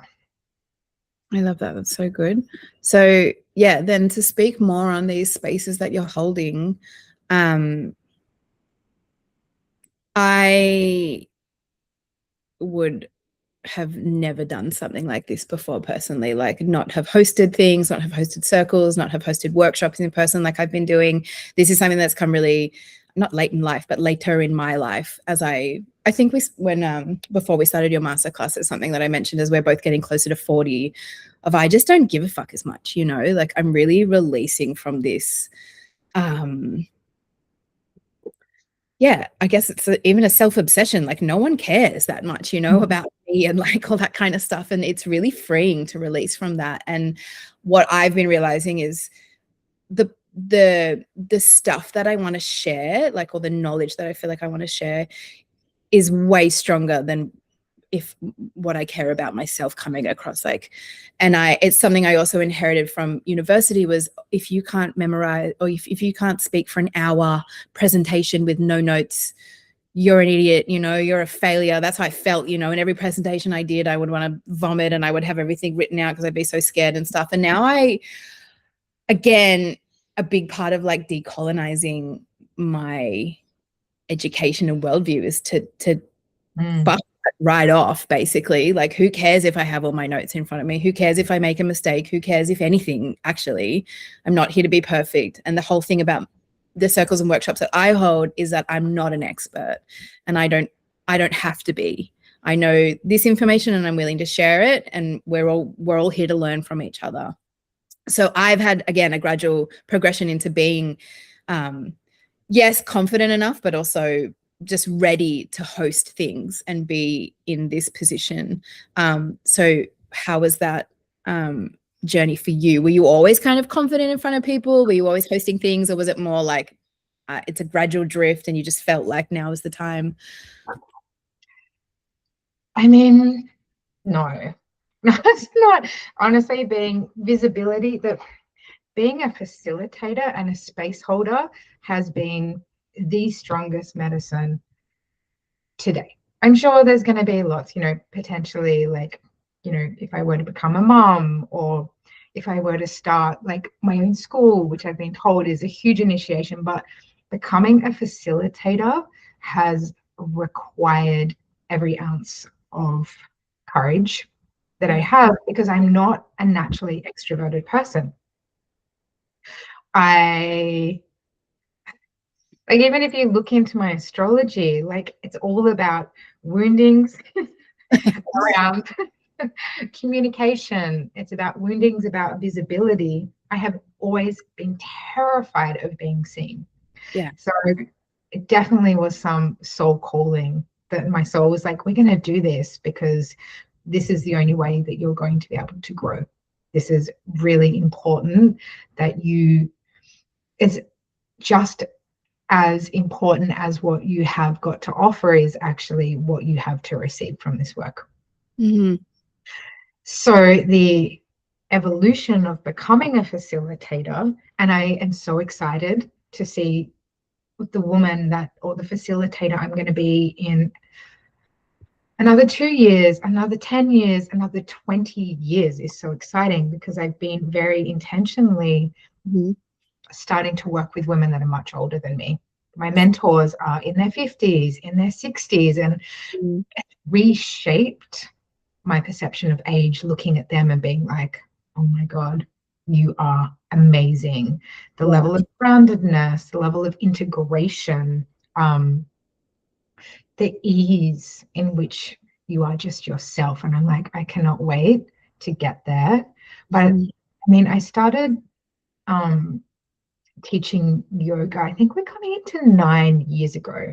I love that. That's so good. So, yeah, then to speak more on these spaces that you're holding, I would have never done something like this before personally, like not have hosted things, not have hosted circles, not have hosted workshops in person like I've been doing. This is something that's come really not late in life, but later in my life as I think before we started your masterclass, it's something that I mentioned as we're both getting closer to 40 of I just don't give a fuck as much, you know, like I'm really releasing from this yeah, I guess it's even a self-obsession. Like no one cares that much, you know, about me and like all that kind of stuff. And it's really freeing to release from that. And what I've been realizing is the stuff that I want to share, like all the knowledge that I feel like I want to share is way stronger than if what I care about myself coming across like, and it's something I also inherited from university was if you can't memorize or if you can't speak for an hour presentation with no notes, you're an idiot, you know, you're a failure. That's how I felt, you know, in every presentation I did, I would want to vomit and I would have everything written out because I'd be so scared and stuff. And now again, a big part of like decolonizing my education and worldview is to fuck right off, basically. Like who cares if I have all my notes in front of me? Who cares if I make a mistake? Who cares if anything? Actually, I'm not here to be perfect. And the whole thing about the circles and workshops that I hold is that I'm not an expert and I don't have to be. I know this information and I'm willing to share it, and we're all here to learn from each other. So I've had, again, a gradual progression into being yes, confident enough, but also just ready to host things and be in this position. So how was that journey for you? Were you always kind of confident in front of people? Were you always hosting things, or was it more like it's a gradual drift and you just felt like now is the time? I mean, no. It's not. Honestly, being a facilitator and a space holder has been the strongest medicine today. I'm sure there's going to be lots, potentially, like, if I were to become a mom, or if I were to start like my own school, which I've been told is a huge initiation, but becoming a facilitator has required every ounce of courage that I have, because I'm not a naturally extroverted person. Like, even if you look into my astrology, like, it's all about woundings around communication. It's about woundings, about visibility. I have always been terrified of being seen. Yeah. So it definitely was some soul calling that my soul was like, we're going to do this because this is the only way that you're going to be able to grow. This is really important that it's just as important as what you have got to offer is actually what you have to receive from this work. Mm-hmm. So the evolution of becoming a facilitator, and I am so excited to see the woman or the facilitator I'm going to be in another 2 years, another 10 years, another 20 years is so exciting, because I've been very intentionally starting to work with women that are much older than me. My mentors are in their 50s, in their 60s, and it reshaped my perception of age, looking at them and being like, oh my God, you are amazing. The level of groundedness, the level of integration, the ease in which you are just yourself. And I'm like, I cannot wait to get there. But I mean, I started teaching yoga, I think we're coming into 9 years ago.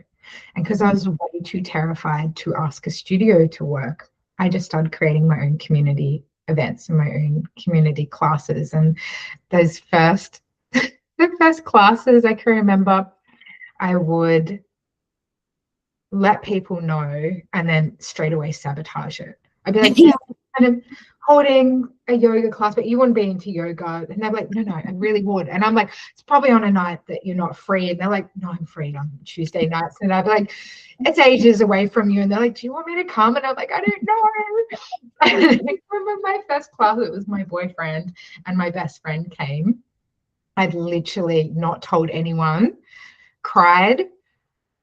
And because I was way too terrified to ask a studio to work, I just started creating my own community events and my own community classes. And those first, the first classes, I can remember I would let people know and then straight away sabotage it. I'd be like, yeah, I'm kind of holding a yoga class, but you wouldn't be into yoga. And they're like, no, I really would. And I'm like, it's probably on a night that you're not free. And they're like, no, I'm free on Tuesday nights. And I'd be like, it's ages away from you. And they're like, do you want me to come? And I'm like, I don't know. I remember my first class, it was my boyfriend and my best friend came. I'd literally not told anyone, cried,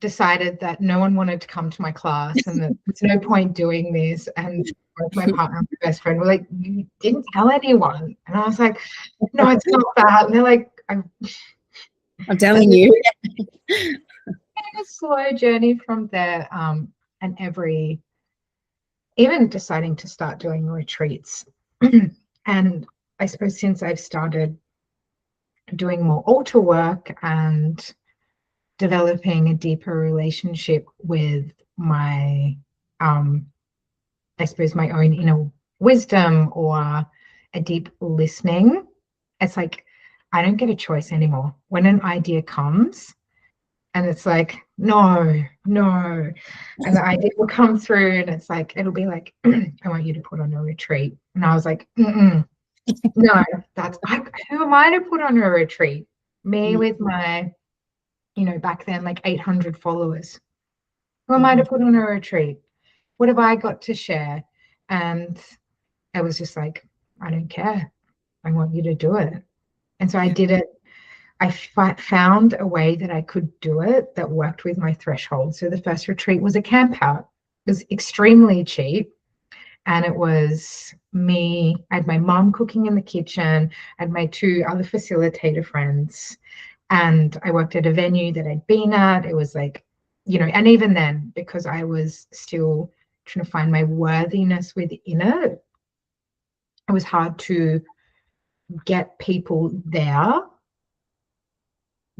decided that no one wanted to come to my class and that there's no point doing this. And both my partner and my best friend were like, you didn't tell anyone. And I was like, no, it's not that. And they're like, I'm telling you. a slow journey from there. And even deciding to start doing retreats. And I suppose since I've started doing more altar work and developing a deeper relationship with my, I suppose, my own inner wisdom, or a deep listening, it's like I don't get a choice anymore. When an idea comes and it's like, no, and the idea will come through and it's like, it'll be like, I want you to put on a retreat. And I was like, no, who am I to put on a retreat? Me with my, back then, like 800 followers. Who am I to put on a retreat? What have I got to share? And I was just like, I don't care. I want you to do it. And so I did it. I found a way that I could do it that worked with my threshold. So the first retreat was a camp out. It was extremely cheap. And it was me. I had my mom cooking in the kitchen. I had my 2 other facilitator friends. And I worked at a venue that I'd been at. It was like, and even then, because I was still trying to find my worthiness within it, it was hard to get people there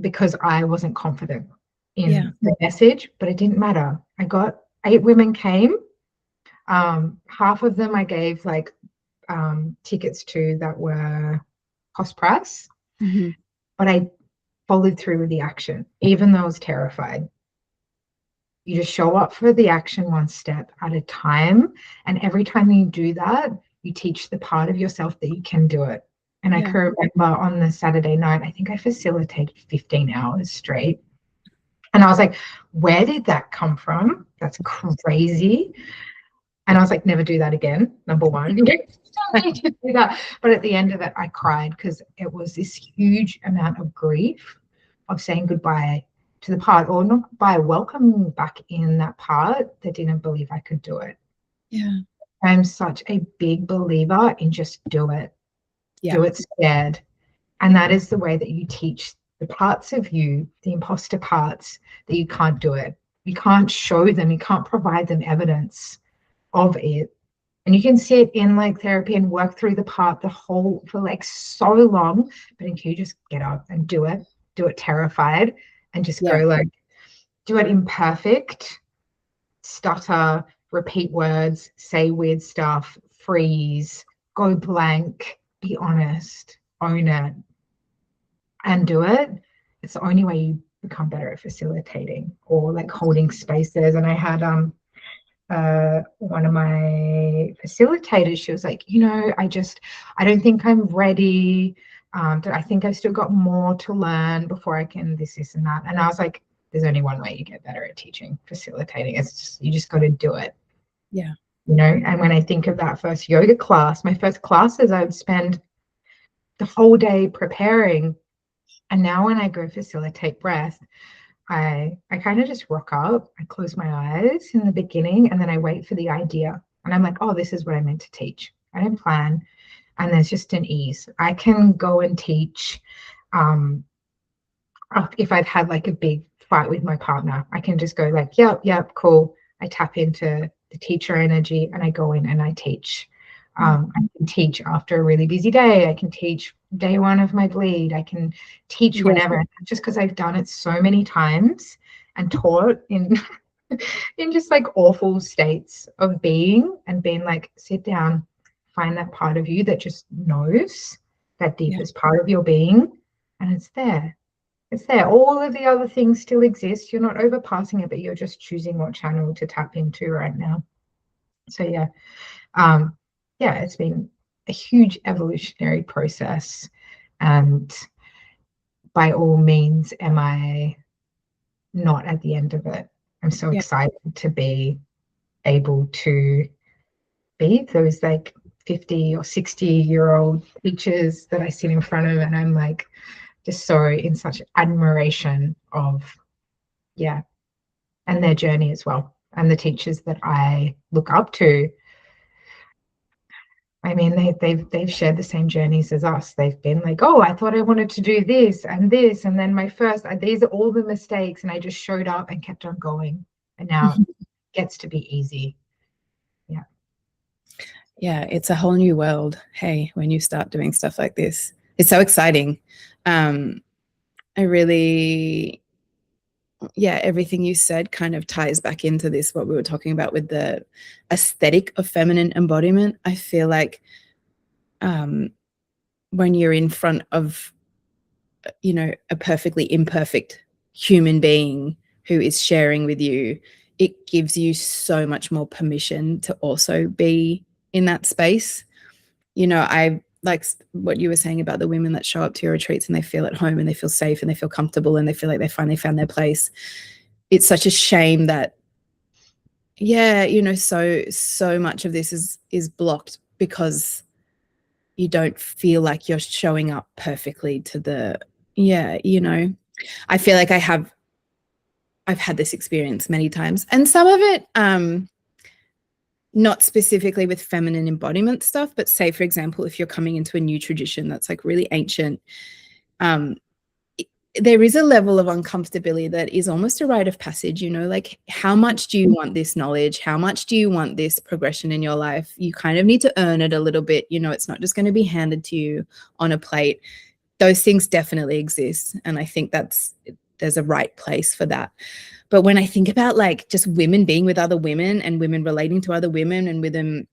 because I wasn't confident in the message, but it didn't matter. I got 8 women came. Half of them I gave like tickets to that were cost price, but I followed through with the action, even though I was terrified. You just show up for the action one step at a time. And every time you do that, you teach the part of yourself that you can do it. And I can remember on the Saturday night, I think I facilitated 15 hours straight. And I was like, where did that come from? That's crazy. And I was like, never do that again. Number one, you don't need to do that. But at the end of it, I cried because it was this huge amount of grief of saying goodbye to the part, or not goodbye, welcoming back in that part that didn't believe I could do it. Yeah. I'm such a big believer in just do it. Yeah. Do it scared. And that is the way that you teach the parts of you, the imposter parts, that you can't do it. You can't show them, you can't provide them evidence of it. And you can sit in like therapy and work through the part the whole for like so long, but then you just get up and do it terrified, and just go like, do it imperfect, stutter, repeat words, say weird stuff, freeze, go blank, be honest, own it, and do it. It's the only way you become better at facilitating or like holding spaces. And I had one of my facilitators, she was like, I don't think I'm ready. I think I've still got more to learn before I can this and that. And I was like, there's only one way you get better at teaching, facilitating. It's just, you just got to do it. Yeah. And when I think of that first yoga class, my first classes, I would spend the whole day preparing. And now when I go facilitate breath, I kind of just rock up, I close my eyes in the beginning, and then I wait for the idea. And I'm like, oh, this is what I meant to teach. I didn't plan. And there's just an ease. I can go and teach. If I've had like a big fight with my partner, I can just go like, yep, cool. I tap into the teacher energy and I go in and I teach. I can teach after a really busy day. I can teach day one of my bleed. I can teach whenever, just because I've done it so many times and taught in in just like awful states of being, and being like, sit down, find that part of you that just knows, that deepest part of your being, and it's there. It's there. All of the other things still exist. You're not overpassing it, but you're just choosing what channel to tap into right now. So it's been a huge evolutionary process. And by all means, am I not at the end of it? I'm so excited to be able to be those like 50 or 60-year-old teachers that I sit in front of, and I'm like just so in such admiration of, and their journey as well, and the teachers that I look up to. I mean, they've shared the same journeys as us. They've been like, oh, I thought I wanted to do this, and then these are all the mistakes, and I just showed up and kept on going, and now it gets to be easy. Yeah, it's a whole new world. Hey, when you start doing stuff like this, it's so exciting. Everything you said kind of ties back into this, what we were talking about with the aesthetic of feminine embodiment. I feel like when you're in front of, a perfectly imperfect human being who is sharing with you, it gives you so much more permission to also be in that space. I like what you were saying about the women that show up to your retreats and they feel at home and they feel safe and they feel comfortable and they feel like they finally found their place. It's such a shame that, so much of this is blocked because you don't feel like you're showing up perfectly to the, I feel like I've had this experience many times, and some of it, not specifically with feminine embodiment stuff, but say, for example, if you're coming into a new tradition that's like really ancient, there is a level of uncomfortability that is almost a rite of passage, like how much do you want this knowledge? How much do you want this progression in your life? You kind of need to earn it a little bit. It's not just going to be handed to you on a plate. Those things definitely exist. And I think there's a right place for that. But when I think about like just women being with other women and women relating to other women and with them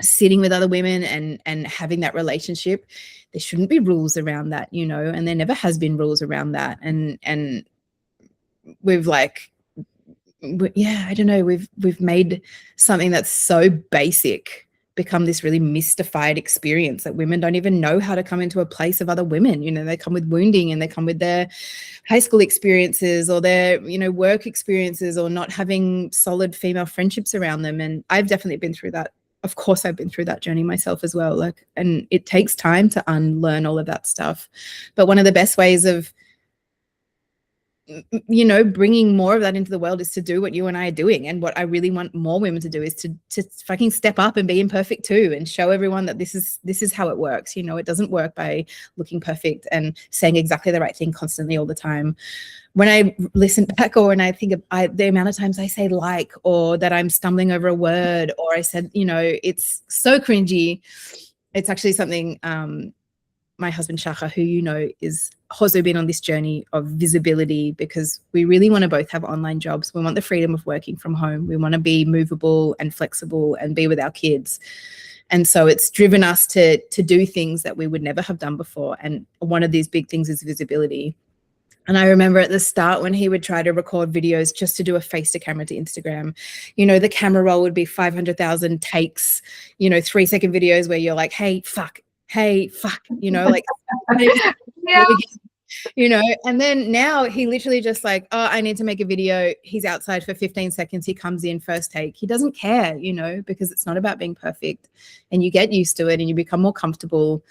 sitting with other women and having that relationship, there shouldn't be rules around that, and there never has been rules around that. And we've like, I don't know, we've made something that's so basic become this really mystified experience that women don't even know how to come into a place of other women. You know, they come with wounding, and they come with their high school experiences or their, you know, work experiences, or not having solid female friendships around them. And I've definitely been through that. Of course, I've been through that journey myself as well. Like, and it takes time to unlearn all of that stuff. But one of the best ways of, you know, bringing more of that into the world is to do what you and I are doing. And what I really want more women to do is to fucking step up and be imperfect too, and show everyone that this is how it works. You know, it doesn't work by looking perfect and saying exactly the right thing constantly all the time. When I listen back, or when I think of the amount of times I say like, or that I'm stumbling over a word, or I said, you know, it's so cringy. It's actually something my husband Shaka, who you know, is also been on this journey of visibility, because we really want to both have online jobs. We want the freedom of working from home. We want to be movable and flexible and be with our kids. And so it's driven us to do things that we would never have done before. And one of these big things is visibility. And I remember at the start when he would try to record videos just to do a face to camera to Instagram, you know, the camera roll would be 500,000 takes, you know, 3-second videos where you're like, hey, fuck, you know, like, Yeah. you know. And then now he literally just like, oh, I need to make a video. He's outside for 15 seconds. He comes in, first take. He doesn't care, you know, because it's not about being perfect, and you get used to it and you become more comfortable.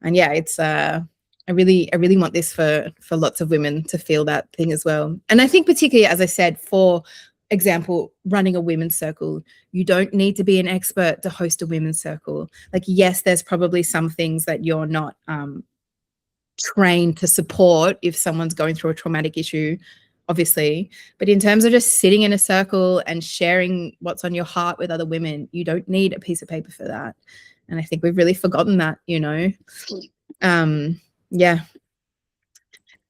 And yeah, it's I really want this for lots of women to feel that thing as well. And I think particularly, as I said, for example, running a women's circle, you don't need to be an expert to host a women's circle. Like, yes, there's probably some things that you're not trained to support if someone's going through a traumatic issue, obviously. But in terms of just sitting in a circle and sharing what's on your heart with other women, you don't need a piece of paper for that. And I think we've really forgotten that, you know. Yeah.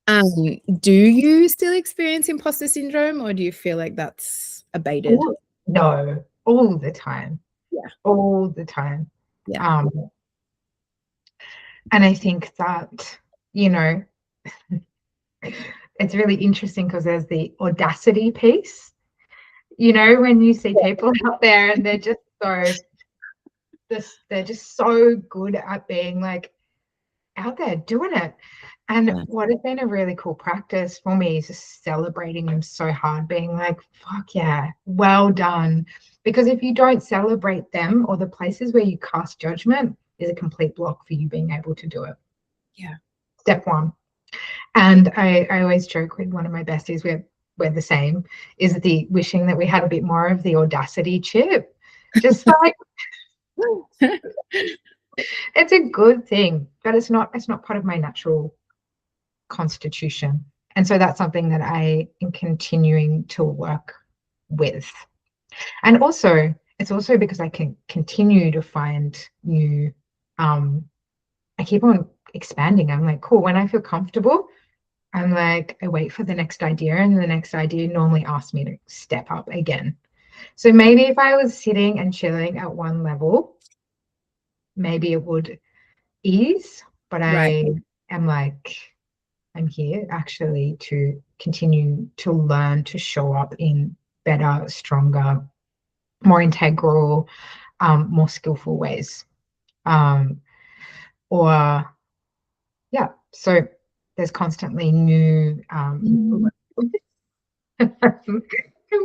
Do you still experience imposter syndrome, or do you feel like that's abated? No, all the time. Yeah. All the time. Yeah. And I think that, you know, it's really interesting because there's the audacity piece, you know, when you see people out there and they're just so good at being like out there doing it. And what has been a really cool practice for me is just celebrating them so hard, being like, fuck yeah, well done. Because if you don't celebrate them, or the places where you cast judgment, is a complete block for you being able to do it. Yeah. Step one. And I always joke with one of my besties, we're the same, is the wishing that we had a bit more of the audacity chip. Just like it's a good thing, but it's not part of my natural constitution. And so that's something that I am continuing to work with. And also, it's also because I can continue to find new, I keep on expanding. I'm like, cool, when I feel comfortable, I'm like, I wait for the next idea, and the next idea normally asks me to step up again. So maybe if I was sitting and chilling at one level, maybe it would ease, but I am like, I'm here actually to continue to learn to show up in better, stronger, more integral, more skillful ways. So there's constantly new I'm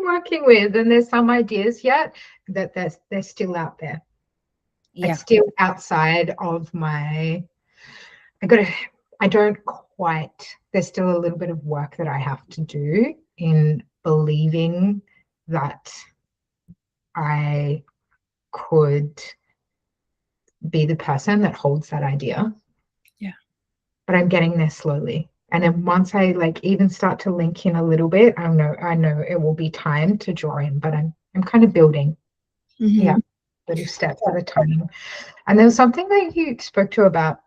working with, and there's some ideas yet that they're still out there. Yeah. It's still outside of my, I don't quite, there's still a little bit of work that I have to do in believing that I could be the person that holds that idea. Yeah. But I'm getting there slowly. And then once I like even start to link in a little bit, I know it will be time to draw in, but I'm kind of building. Yeah. Little steps at a time. And there was something that you spoke to about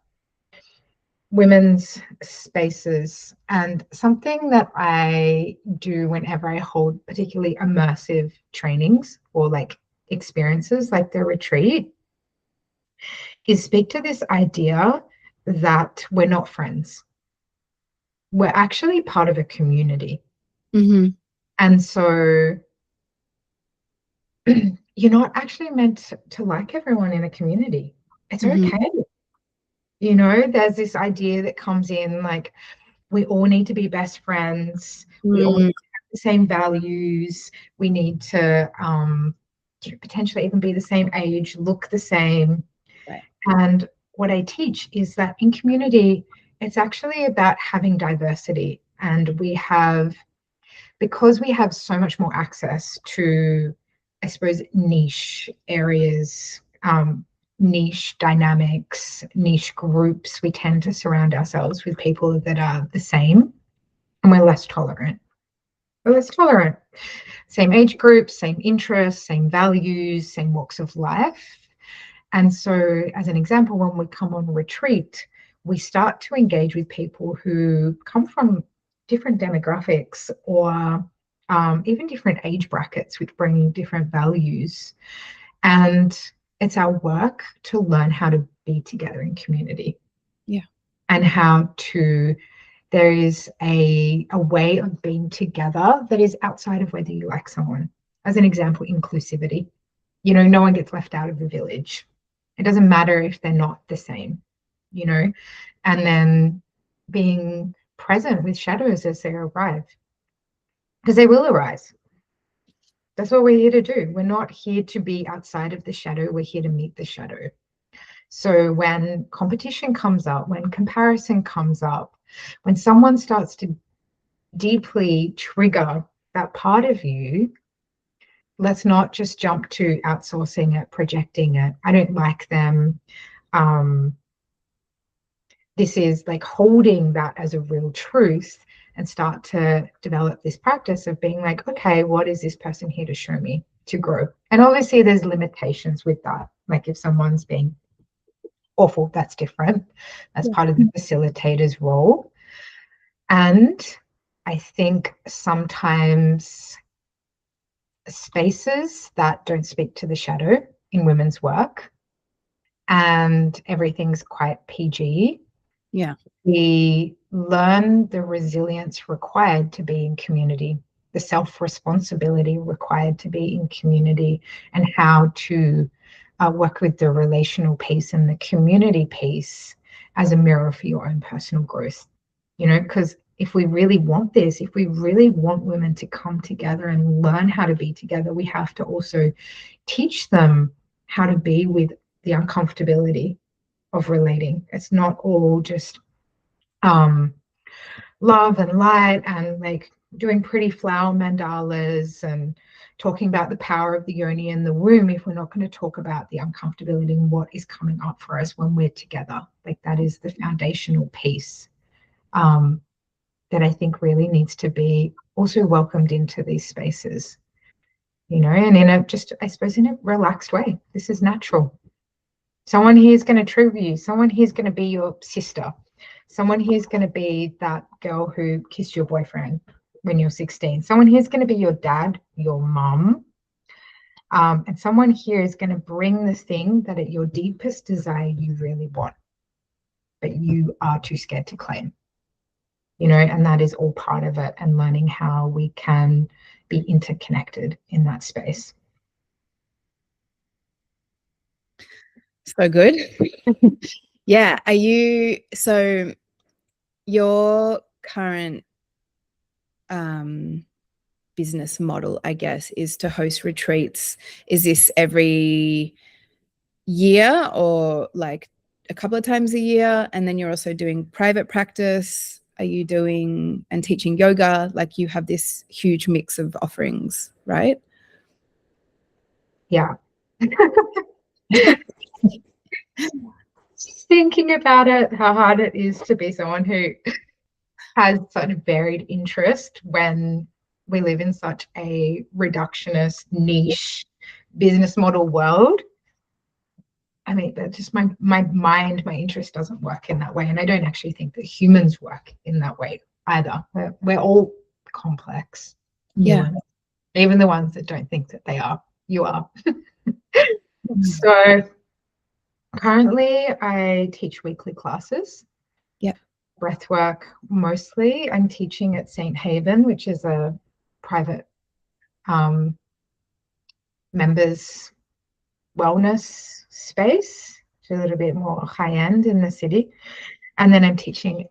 women's spaces, and something that I do whenever I hold particularly immersive trainings or like experiences like the retreat is speak to this idea that we're not friends. We're actually part of a community. And so you're not actually meant to like everyone in a community. It's Mhm. okay. You know, there's this idea that comes in like, we all need to be best friends. We all Mm, have the same values. We need to potentially even be the same age, look the same. right. And what I teach is that in community, it's actually about having diversity. And because we have so much more access to, I suppose, niche areas, niche dynamics, niche groups, we tend to surround ourselves with people that are the same, and we're less tolerant. We're less tolerant. Same age groups, same interests, same values, same walks of life. And so, as an example, when we come on retreat, we start to engage with people who come from different demographics or even different age brackets, which bring different values. And it's our work to learn how to be together in community. Yeah. And how to, there is a way of being together that is outside of whether you like someone. As an example, inclusivity. You know, no one gets left out of the village. It doesn't matter if they're not the same, you know, and then being present with shadows as they arrive, because they will arise. That's what we're here to do. We're not here to be outside of the shadow. We're here to meet the shadow. So when competition comes up, when comparison comes up, when someone starts to deeply trigger that part of you, let's not just jump to outsourcing it, projecting it. I don't like them. Um, this is like holding that as a real truth and start to develop this practice of being like, okay, what is this person here to show me to grow? And obviously, there's limitations with that. Like if someone's being awful, that's different. That's Yeah. part of the facilitator's role. And I think sometimes spaces that don't speak to the shadow in women's work and everything's quite PG, Yeah. we learn the resilience required to be in community, the self-responsibility required to be in community, and how to work with the relational piece and the community piece as a mirror for your own personal growth. You know, because if we really want this, if we really want women to come together and learn how to be together, we have to also teach them how to be with the uncomfortability of relating. It's not all just um, love and light and like doing pretty flower mandalas and talking about the power of the yoni in the womb if we're not going to talk about the uncomfortability and what is coming up for us when we're together. Like that is the foundational piece that I think really needs to be also welcomed into these spaces, you know, and in a just, I suppose, in a relaxed way. This is natural. Someone here is going to trigger you. Someone here is going to be your sister. Someone here is going to be that girl who kissed your boyfriend when you're 16. Someone here is going to be your dad, your mum. And someone here is going to bring the thing that at your deepest desire you really want, but you are too scared to claim, you know, and that is all part of it, and learning how we can be interconnected in that space. So good. Yeah. So your current business model, I guess, is to host retreats. Is this every year or like a couple of times a year? And then you're also doing private practice. Are you doing and teaching yoga? Like you have this huge mix of offerings, right? Yeah. Just thinking about it, how hard it is to be someone who has such varied interest when we live in such a reductionist niche business model world. I mean, that's just my mind, my interest doesn't work in that way. And I don't actually think that humans work in that way either. We're all complex, Yeah. nuanced, even the ones that don't think that they are. You are. Mm. So currently I teach weekly classes. Yeah. Breathwork mostly. I'm teaching at St. Haven, which is a private members wellness space. It's a little bit more high end in the city. And then I'm teaching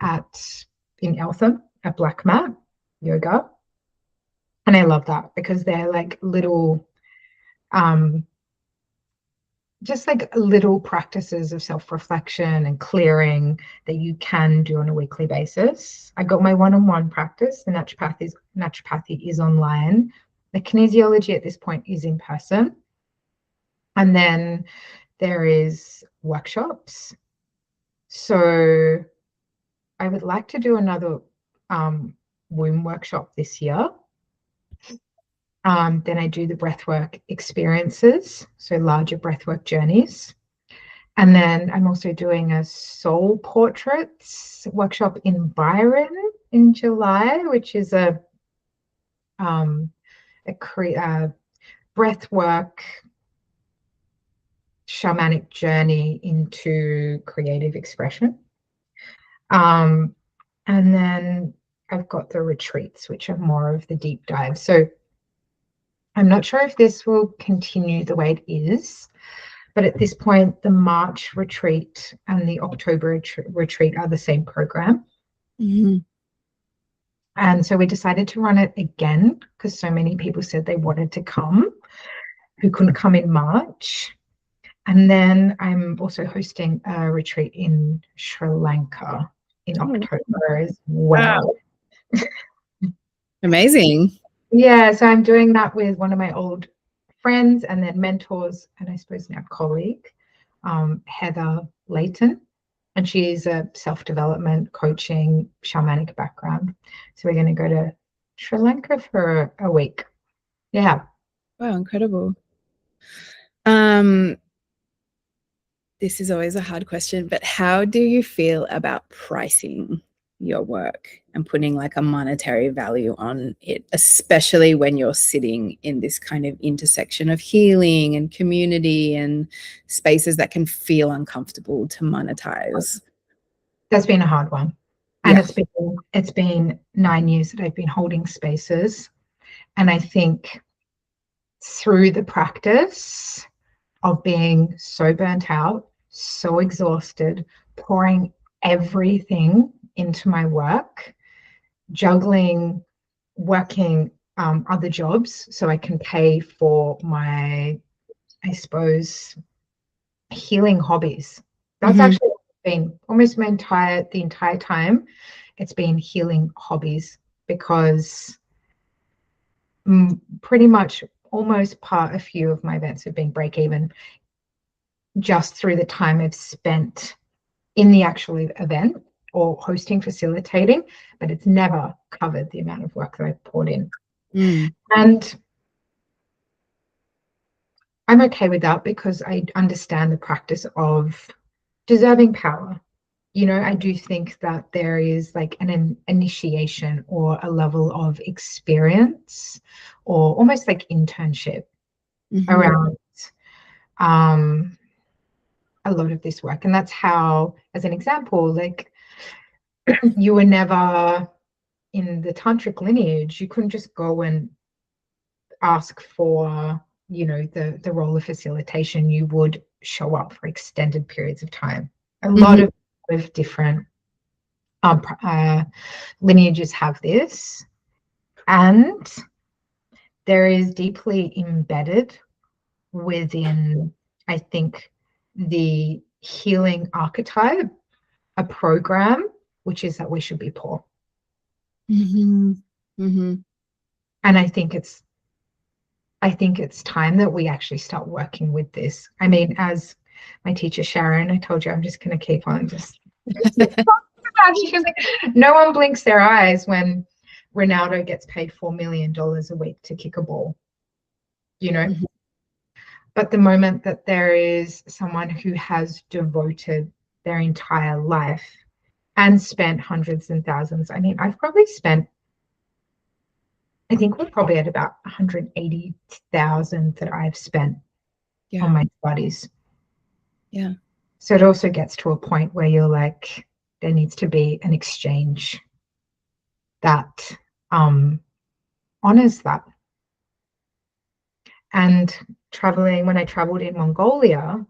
in Eltham at Black Mat yoga. And I love that because they're like little, just like little practices of self-reflection and clearing that you can do on a weekly basis. I got my one-on-one practice. The naturopathy is online. The kinesiology at this point is in person. And then there is workshops. So I would like to do another womb workshop this year. Then I do the breathwork experiences, so larger breathwork journeys. And then I'm also doing a soul portraits workshop in Byron in July, which is a breathwork shamanic journey into creative expression. And then I've got the retreats, which are more of the deep dive. So I'm not sure if this will continue the way it is, but at this point, the March retreat and the October retreat are the same program. Mm-hmm. And so we decided to run it again because so many people said they wanted to come who couldn't come in March. And then I'm also hosting a retreat in Sri Lanka in October as well. Wow. Amazing. Yeah, so I'm doing that with one of my old friends and then mentors, and I suppose now colleague, Heather Layton. And she's a self-development coaching shamanic background. So we're going to go to Sri Lanka for a week. Yeah. Wow, incredible. This is always a hard question, but how do you feel about pricing your work and putting like a monetary value on it, especially when you're sitting in this kind of intersection of healing and community and spaces that can feel uncomfortable to monetize? That's been a hard one. And it's been 9 years that I've been holding spaces. And I think through the practice of being so burnt out, so exhausted, pouring everything into my work, juggling, working other jobs so I can pay for my, I suppose, healing hobbies. That's actually been almost the entire time. It's been healing hobbies because pretty much almost a few of my events have been break even just through the time I've spent in the actual event or hosting, facilitating, but it's never covered the amount of work that I've poured in. And I'm okay with that because I understand the practice of deserving power. You know, I do think that there is like an initiation or a level of experience or almost like internship around a lot of this work. And that's how, as an example, like you were never in the tantric lineage, you couldn't just go and ask for, you know, the role of facilitation. You would show up for extended periods of time. A lot of different lineages have this, and there is deeply embedded within, I think, the healing archetype, a program, which is that we should be poor. And I think it's time that we actually start working with this. I mean, as my teacher Sharon, I told you, I'm just going to keep on just she's like, no one blinks their eyes when Ronaldo gets paid $4 million a week to kick a ball, you know. But the moment that there is someone who has devoted their entire life and spent hundreds and thousands, I mean, I've probably spent, I think we're probably at about 180,000 that I've spent on my studies. Yeah. So it also gets to a point where you're like, there needs to be an exchange that honors that. And when I traveled in Mongolia,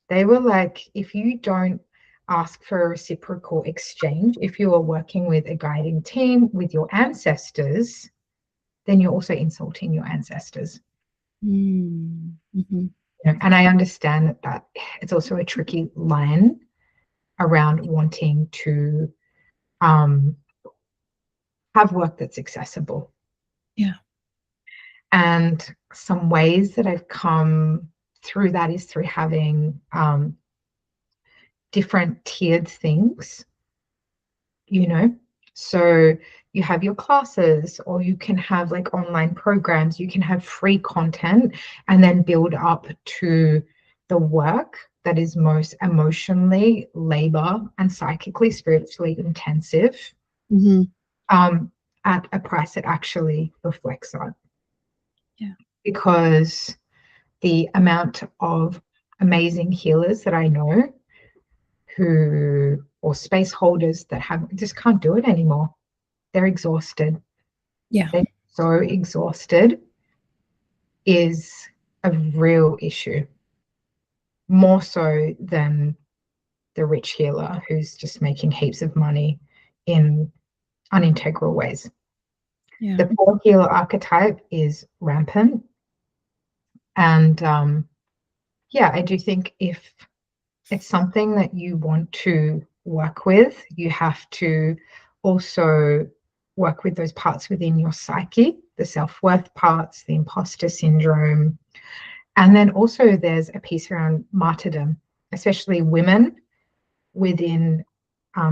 they were like, if you don't ask for a reciprocal exchange, if you are working with a guiding team with your ancestors, then you're also insulting your ancestors. Mm-hmm. And I understand that it's also a tricky line around wanting to have work that's accessible. Yeah. And some ways that I've come through that is through having different tiered things, So you have your classes, or you can have like online programs, you can have free content, and then build up to the work that is most emotionally, labor, and psychically, spiritually intensive. Mm-hmm. At a price that actually reflects that. Yeah. Because the amount of amazing healers that I know or space holders that just can't do it anymore. They're exhausted. Yeah. They're so exhausted is a real issue. More so than the rich healer who's just making heaps of money in unintegral ways. Yeah. The poor healer archetype is rampant. And I do think if it's something that you want to work with, you have to also work with those parts within your psyche, the self-worth parts, the imposter syndrome. And then also there's a piece around martyrdom, especially women within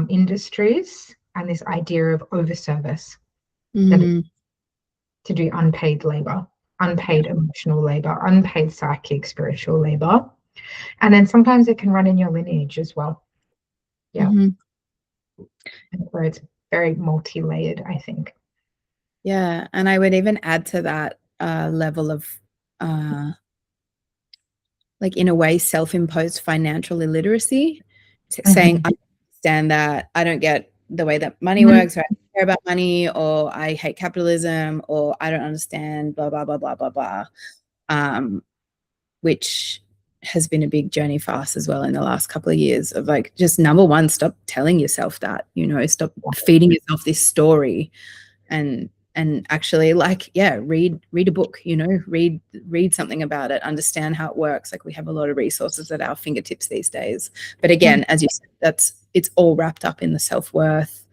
industries, and this idea of overservice, Mm-hmm. to do unpaid labor, unpaid emotional labor, unpaid psychic, spiritual labor. And then sometimes it can run in your lineage as well. Yeah. Mm-hmm. And so it's very multi-layered, I think. Yeah. And I would even add to that level of like, in a way, self-imposed financial illiteracy, saying, I understand that I don't get the way that money works, or I don't care about money, or I hate capitalism, or I don't understand blah, blah, blah, blah, blah, blah, which has been a big journey for us as well in the last couple of years of like, just number one, stop telling yourself that, stop feeding yourself this story, and actually, like, read a book, read something about it, understand how it works. Like, we have a lot of resources at our fingertips these days. But again, as you said, it's all wrapped up in the self-worth,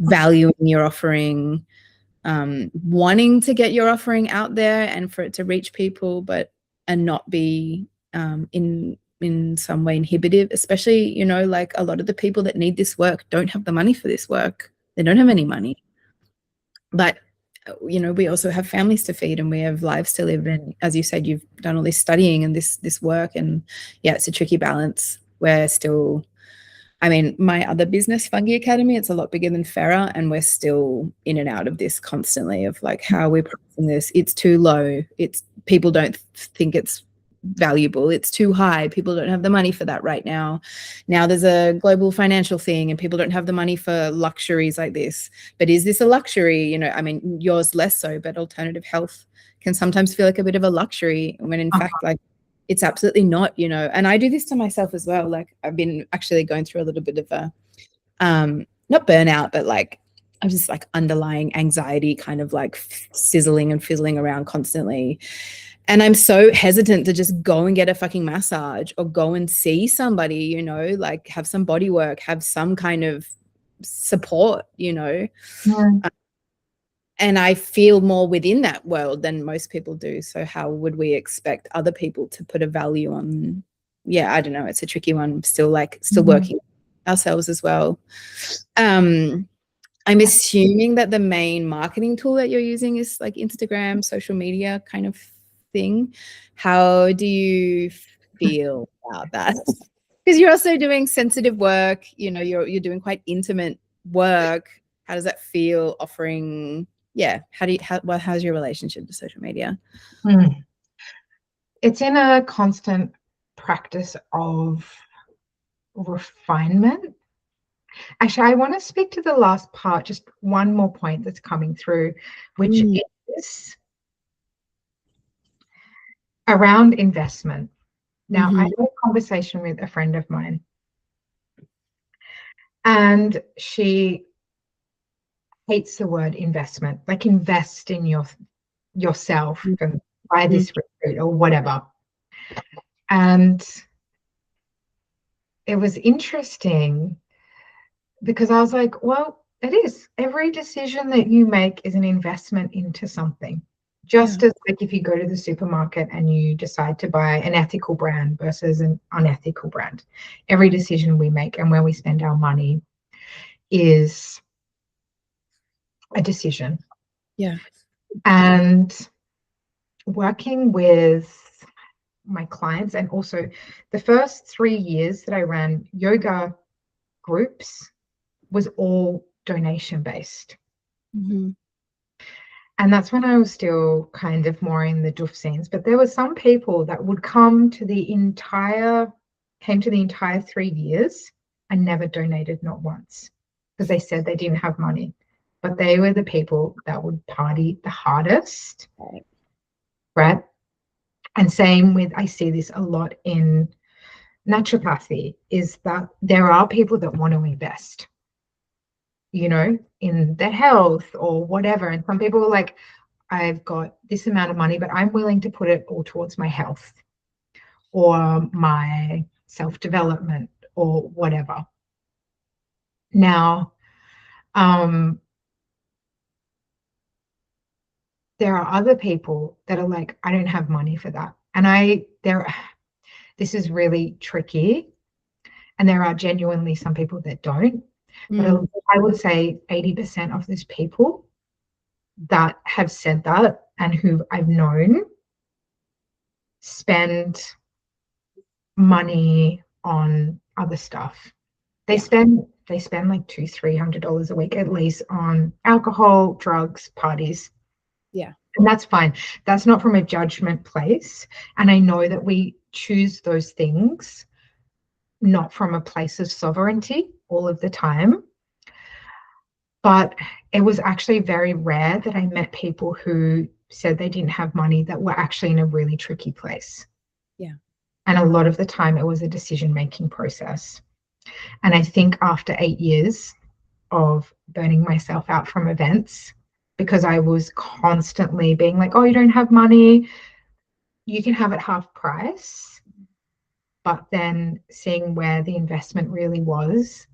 valuing your offering, wanting to get your offering out there and for it to reach people, and not be in some way inhibitive, especially, like, a lot of the people that need this work don't have the money for this work. They don't have any money. But we also have families to feed, and we have lives to live. And as you said, you've done all this studying and this work, and it's a tricky balance. We're still, my other business, Fungi Academy, it's a lot bigger than FERA, and we're still in and out of this constantly of like, how are we pricing this? It's too low. People don't think it's valuable. It's too high. People don't have the money for that right now. Now there's a global financial thing and people don't have the money for luxuries like this. But is this a luxury? Yours less so, but alternative health can sometimes feel like a bit of a luxury, when in fact, like, it's absolutely not, and I do this to myself as well. Like, I've been actually going through a little bit of a not burnout, but like, I'm just like underlying anxiety, kind of like sizzling and fizzling around constantly. And I'm so hesitant to just go and get a fucking massage or go and see somebody, like have some body work, have some kind of support, and I feel more within that world than most people do. So how would we expect other people to put a value on? Yeah, I don't know. It's a tricky one. Still working ourselves as well. I'm assuming that the main marketing tool that you're using is like Instagram, social media kind of thing. How do you feel about that? Because you're also doing sensitive work, you're doing quite intimate work. How does that feel offering? How's your relationship to social media? It's in a constant practice of refinement. Actually, I want to speak to the last part, just one more point that's coming through, which is around investment. Now, I Mm-hmm. had a conversation with a friend of mine, and she hates the word investment, like invest in yourself and buy Mm-hmm. this retreat or whatever. And it was interesting because I was like, well, it is. Every decision that you make is an investment into something. Just Yeah. as like if you go to the supermarket and you decide to buy an ethical brand versus an unethical brand, every decision we make and where we spend our money is a decision. Yeah. And working with my clients, and also the first 3 years that I ran yoga groups was all donation based. Mm-hmm. And that's when I was still kind of more in the doof scenes. But there were some people that would came to the entire 3 years and never donated, not once, because they said they didn't have money. But they were the people that would party the hardest, Right. right? And same with, I see this a lot in naturopathy, is that there are people that want to invest, in their health or whatever. And some people are like, I've got this amount of money, but I'm willing to put it all towards my health or my self-development or whatever. Now, there are other people that are like, I don't have money for that. And this is really tricky. And there are genuinely some people that don't. But Mm. I would say 80% of those people that have said that and who I've known spend money on other stuff. They Yeah. spend like $200-300 a week at least on alcohol, drugs, parties. Yeah. And that's fine. That's not from a judgment place. And I know that we choose those things not from a place of sovereignty all of the time. But it was actually very rare that I met people who said they didn't have money that were actually in a really tricky place. Yeah. And a lot of the time it was a decision-making process. And I think after 8 years of burning myself out from events, because I was constantly being like, oh, you don't have money, you can have it half price. But then seeing where the investment really was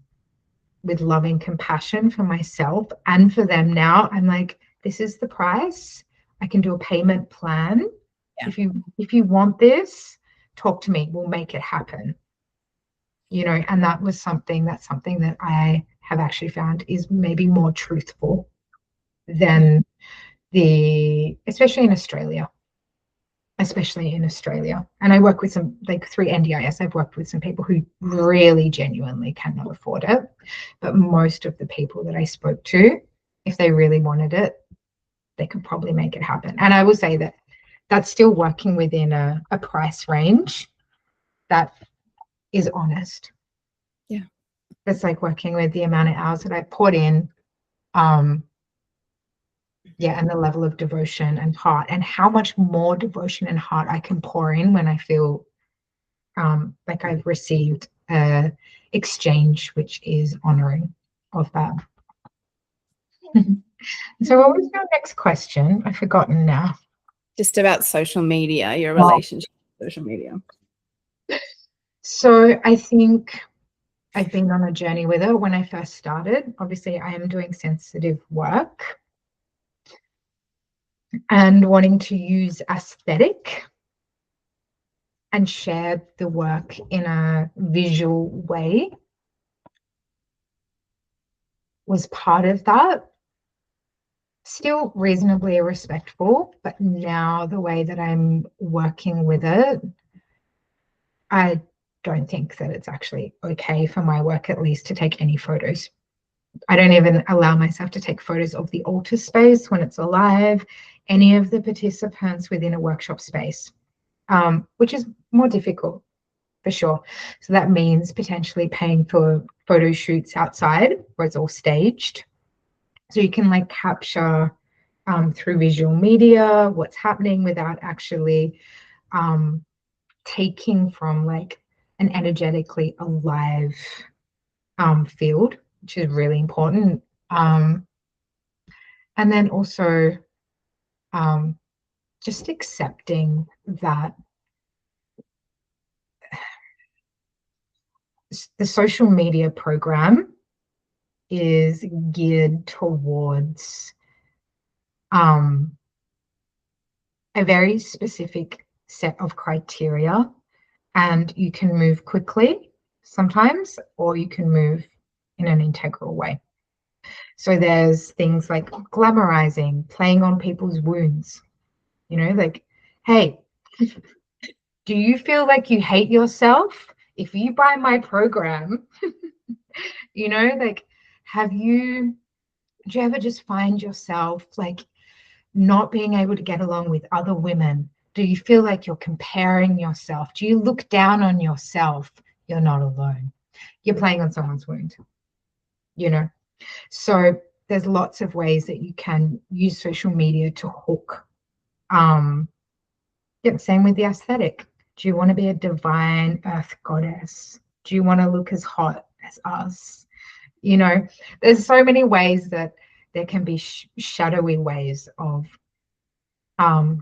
with loving compassion for myself and for them now, I'm like, this is the price. I can do a payment plan. Yeah. If you want this, talk to me. We'll make it happen. And that's something that I have actually found is maybe more truthful than especially in Australia. And I work with some, like through NDIS, I've worked with some people who really genuinely cannot afford it. But most of the people that I spoke to, if they really wanted it, they could probably make it happen. And I will say that that's still working within a price range that is honest. Yeah. It's like working with the amount of hours that I put in, and the level of devotion and heart, and how much more devotion and heart I can pour in when I feel like I've received a exchange which is honoring of that. So what was your next question? I've forgotten now. Just about social media, your relationship with social media. So I think I've been on a journey with it. When I first started, obviously I am doing sensitive work and wanting to use aesthetic and share the work in a visual way was part of that. Still reasonably respectful, but now the way that I'm working with it, I don't think that it's actually okay for my work, at least, to take any photos. I don't even allow myself to take photos of the altar space when it's alive, any of the participants within a workshop space, which is more difficult for sure. So that means potentially paying for photo shoots outside where it's all staged. So you can like capture through visual media what's happening without actually taking from like an energetically alive field, which is really important. And then also just accepting that the social media program is geared towards a very specific set of criteria, and you can move quickly sometimes, or you can move in an integral way. So there's things like glamorizing, playing on people's wounds, like, hey, do you feel like you hate yourself? If you buy my program, like, do you ever just find yourself like not being able to get along with other women? Do you feel like you're comparing yourself? Do you look down on yourself? You're not alone. You're playing on someone's wound, So there's lots of ways that you can use social media to hook. Same with the aesthetic. Do you want to be a divine earth goddess? Do you want to look as hot as us? There's so many ways that there can be shadowy ways of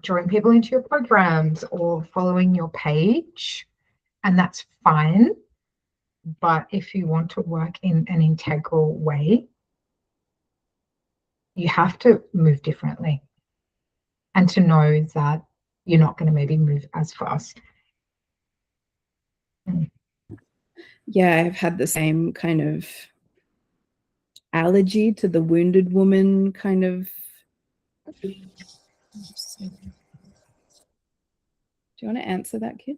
drawing people into your programs or following your page, and that's fine. But if you want to work in an integral way, you have to move differently, and to know that you're not going to maybe move as fast. Yeah, I've had the same kind of allergy to the wounded woman kind of. Do you want to answer that, kid?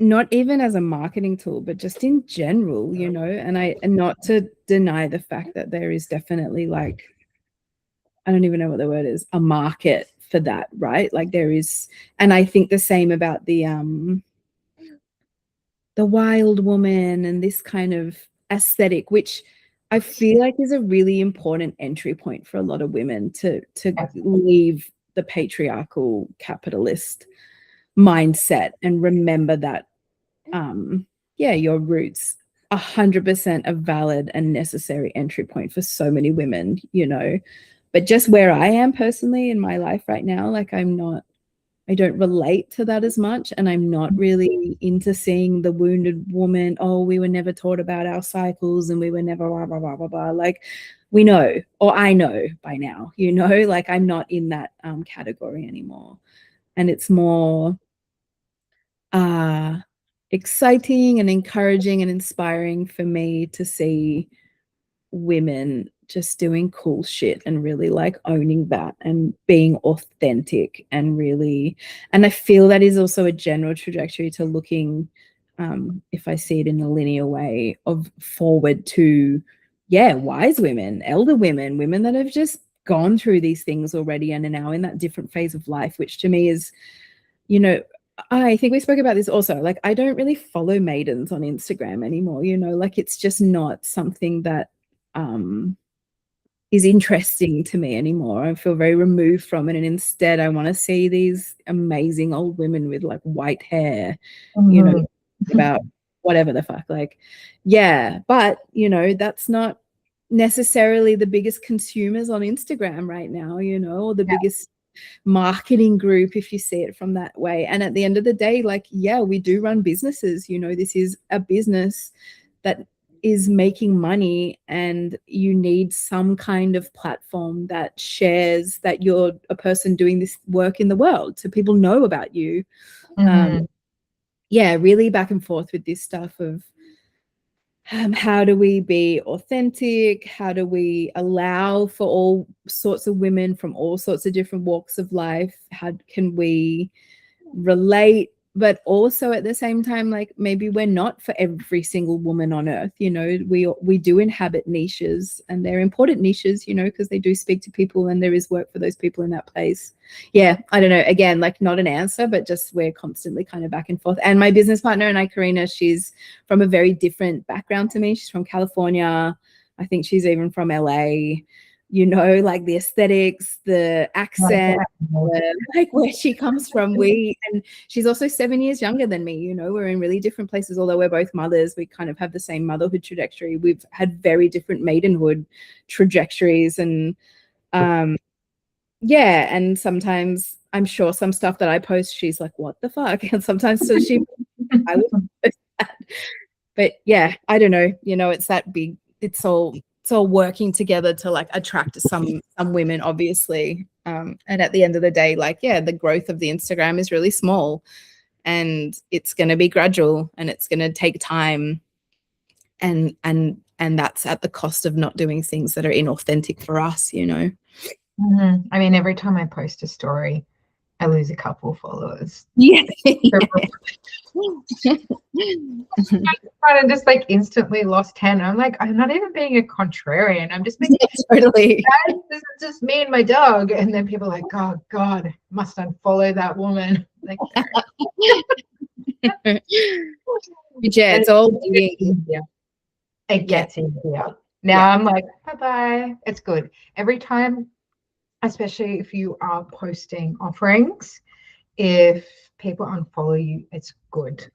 Not even as a marketing tool, but just in general, and not to deny the fact that there is definitely, like, I don't even know what the word is, a market for that, right? Like there is, and I think the same about the wild woman and this kind of aesthetic, which I feel like is a really important entry point for a lot of women to leave the patriarchal capitalist mindset and remember that your roots 100% a valid and necessary entry point for so many women, but just where I am personally in my life right now, like I don't relate to that as much, and I'm not really into seeing the wounded woman, oh, we were never taught about our cycles and we were never blah blah blah blah blah. Like we know, or I know by now, like I'm not in that category anymore, and it's more exciting and encouraging and inspiring for me to see women just doing cool shit and really like owning that and being authentic and really, and I feel that is also a general trajectory to looking, if I see it in a linear way, of forward to wise women, elder women, women that have just gone through these things already and are now in that different phase of life, which to me is, I think we spoke about this also, like I don't really follow maidens on Instagram anymore, like it's just not something that is interesting to me anymore. I feel very removed from it, and instead I want to see these amazing old women with like white hair, about whatever the fuck, like but that's not necessarily the biggest consumers on Instagram right now, or the biggest marketing group, if you see it from that way. And at the end of the day, like we do run businesses, this is a business that is making money, and you need some kind of platform that shares that you're a person doing this work in the world, so people know about you. Really back and forth with this stuff of how do we be authentic? How do we allow for all sorts of women from all sorts of different walks of life? How can we relate, but also at the same time, like maybe we're not for every single woman on earth, we do inhabit niches, and they're important niches, because they do speak to people and there is work for those people in that place. I don't know, again, like not an answer, but just we're constantly kind of back and forth. And my business partner and I, Karina, she's from a very different background to me. She's from California. I think she's even from LA. you know, like the aesthetics, the accent, like where she comes from. And she's also 7 years younger than me, you know, we're in really different places. Although we're both mothers, we kind of have the same motherhood trajectory. We've had very different maidenhood trajectories. And yeah, and sometimes I'm sure some stuff that I post, she's like, what the fuck? And sometimes so I would post that. But yeah, I don't know, you know, it's that big, it's all working together to like attract some women, obviously. And at the end of the day, like, yeah, the growth of the Instagram is really small, and it's going to be gradual, and it's going to take time, and that's at the cost of not doing things that are inauthentic for us, you know. I mean, every time I post a story, I lose a couple followers. Yeah. I just like instantly lost 10. I'm like, I'm not even being a contrarian. I'm just making totally. this is just me and my dog. And then people are like, oh God, must unfollow that woman. Like, yeah, it's all easier. It gets easier. Now I'm like, bye-bye. It's good. Every time, especially if you are posting offerings, if people unfollow you, it's good.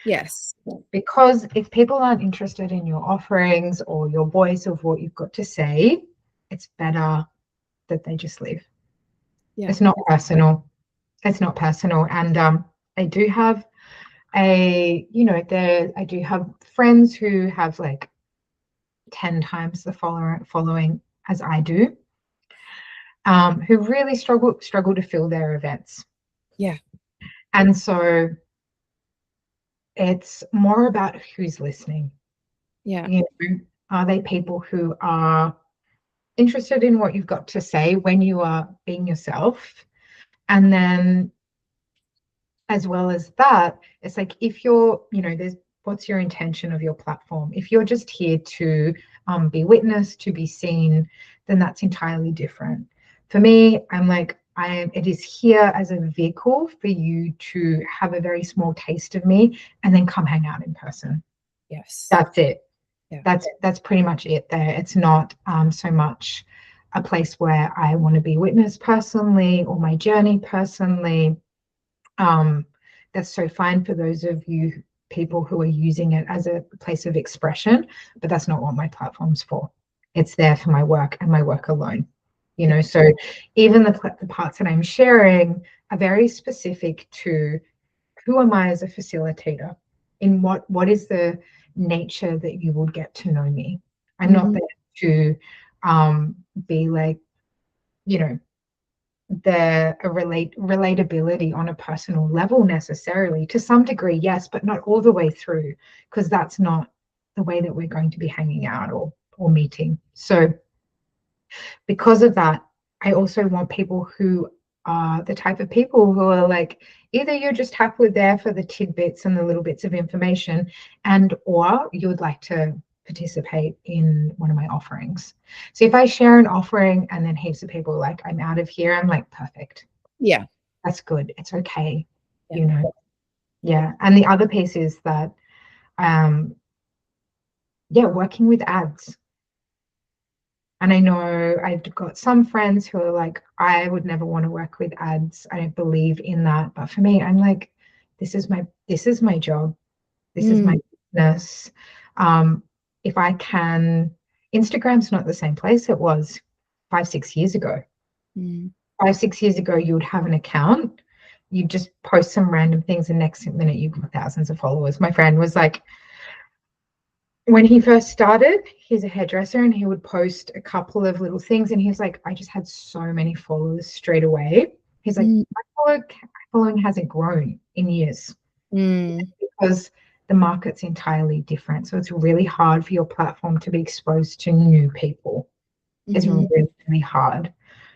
Yes. Because if people aren't interested in your offerings or your voice of what you've got to say, it's better that they just leave. Yeah. It's not personal. It's not personal. And I do have I do have friends who have like 10 times the following as I do, who really struggle to fill their events. Yeah. And so it's more about who's listening. Yeah. You know, are they people who are interested in what you've got to say when you are being yourself? And then as well as that, it's like, if you're, there's, what's your intention of your platform? If you're just here to be witnessed, to be seen, then that's entirely different. For me, I'm like, it is here as a vehicle for you to have a very small taste of me and then come hang out in person. Yes. That's it. Yeah. That's pretty much it there. It's not so much a place where I want to be witnessed personally or my journey personally. That's so fine for those of you people who are using it as a place of expression, but that's not what my platform's for. It's there for my work and my work alone. So even the parts that I'm sharing are very specific to who am I as a facilitator, in what is the nature that you would get to know me. I'm not there to be like, the relatability on a personal level necessarily. To some degree, yes, but not all the way through, because that's not the way that we're going to be hanging out or meeting. So because of that, I also want people who are the type of people who are like, either you're just happily there for the tidbits and the little bits of information, and or you would like to participate in one of my offerings. So if I share an offering and then heaps of people are like, I'm out of here, I'm like, perfect. Yeah. That's good. It's okay. Yeah. And the other piece is that, working with ads. And I know I've got some friends who are like, I would never want to work with ads. I don't believe in that. But for me, I'm like, this is my job. This is my business. If I can, Instagram's not the same place it was 5-6 years ago. 5-6 years ago, you would have an account, you just post some random things, and next minute you've got thousands of followers. My friend was like, when he first started, he's a hairdresser, and he would post a couple of little things, and he's like, I just had so many followers straight away. He's like, my following hasn't grown in years because the market's entirely different. So it's really hard for your platform to be exposed to new people. It's really, really hard.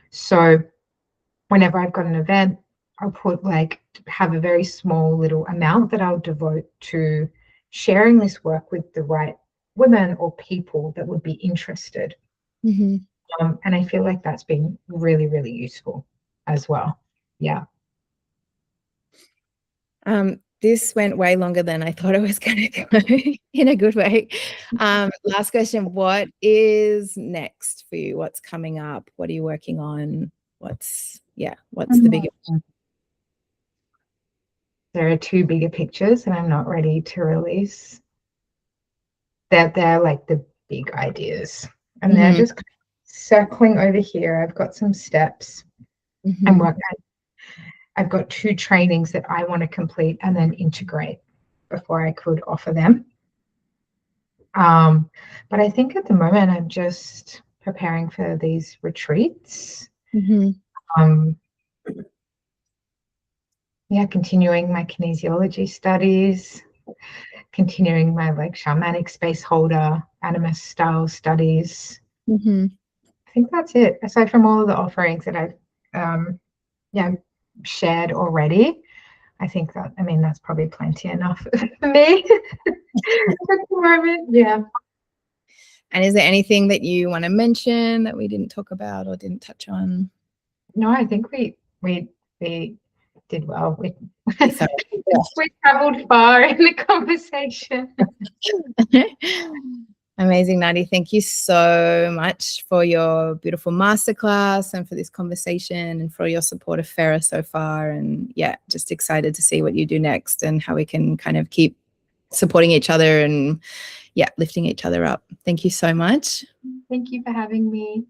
So whenever I've got an event, I'll have a very small little amount that I'll devote to sharing this work with the right women or people that would be interested. And I feel like that's been really, really useful as well. Yeah. this went way longer than I thought it was going to go in a good way. Last question. What is next for you? What's coming up? What are you working on? What's the biggest? There are two bigger pictures and I'm not ready to release. They're like the big ideas. And they're just circling over here. I've got some steps. I've got 2 trainings that I want to complete and then integrate before I could offer them. But I think at the moment I'm just preparing for these retreats. Continuing my kinesiology studies, continuing my like shamanic space holder, animist style studies. I think that's it. Aside from all of the offerings that I've shared already, I think that's probably plenty enough for me at the moment. Yeah. And is there anything that you want to mention that we didn't talk about or didn't touch on? No, I think we did well. We traveled far in the conversation. Amazing, Nadi. Thank you so much for your beautiful masterclass and for this conversation and for your support of FERA so far. And just excited to see what you do next and how we can kind of keep supporting each other and lifting each other up. Thank you so much. Thank you for having me.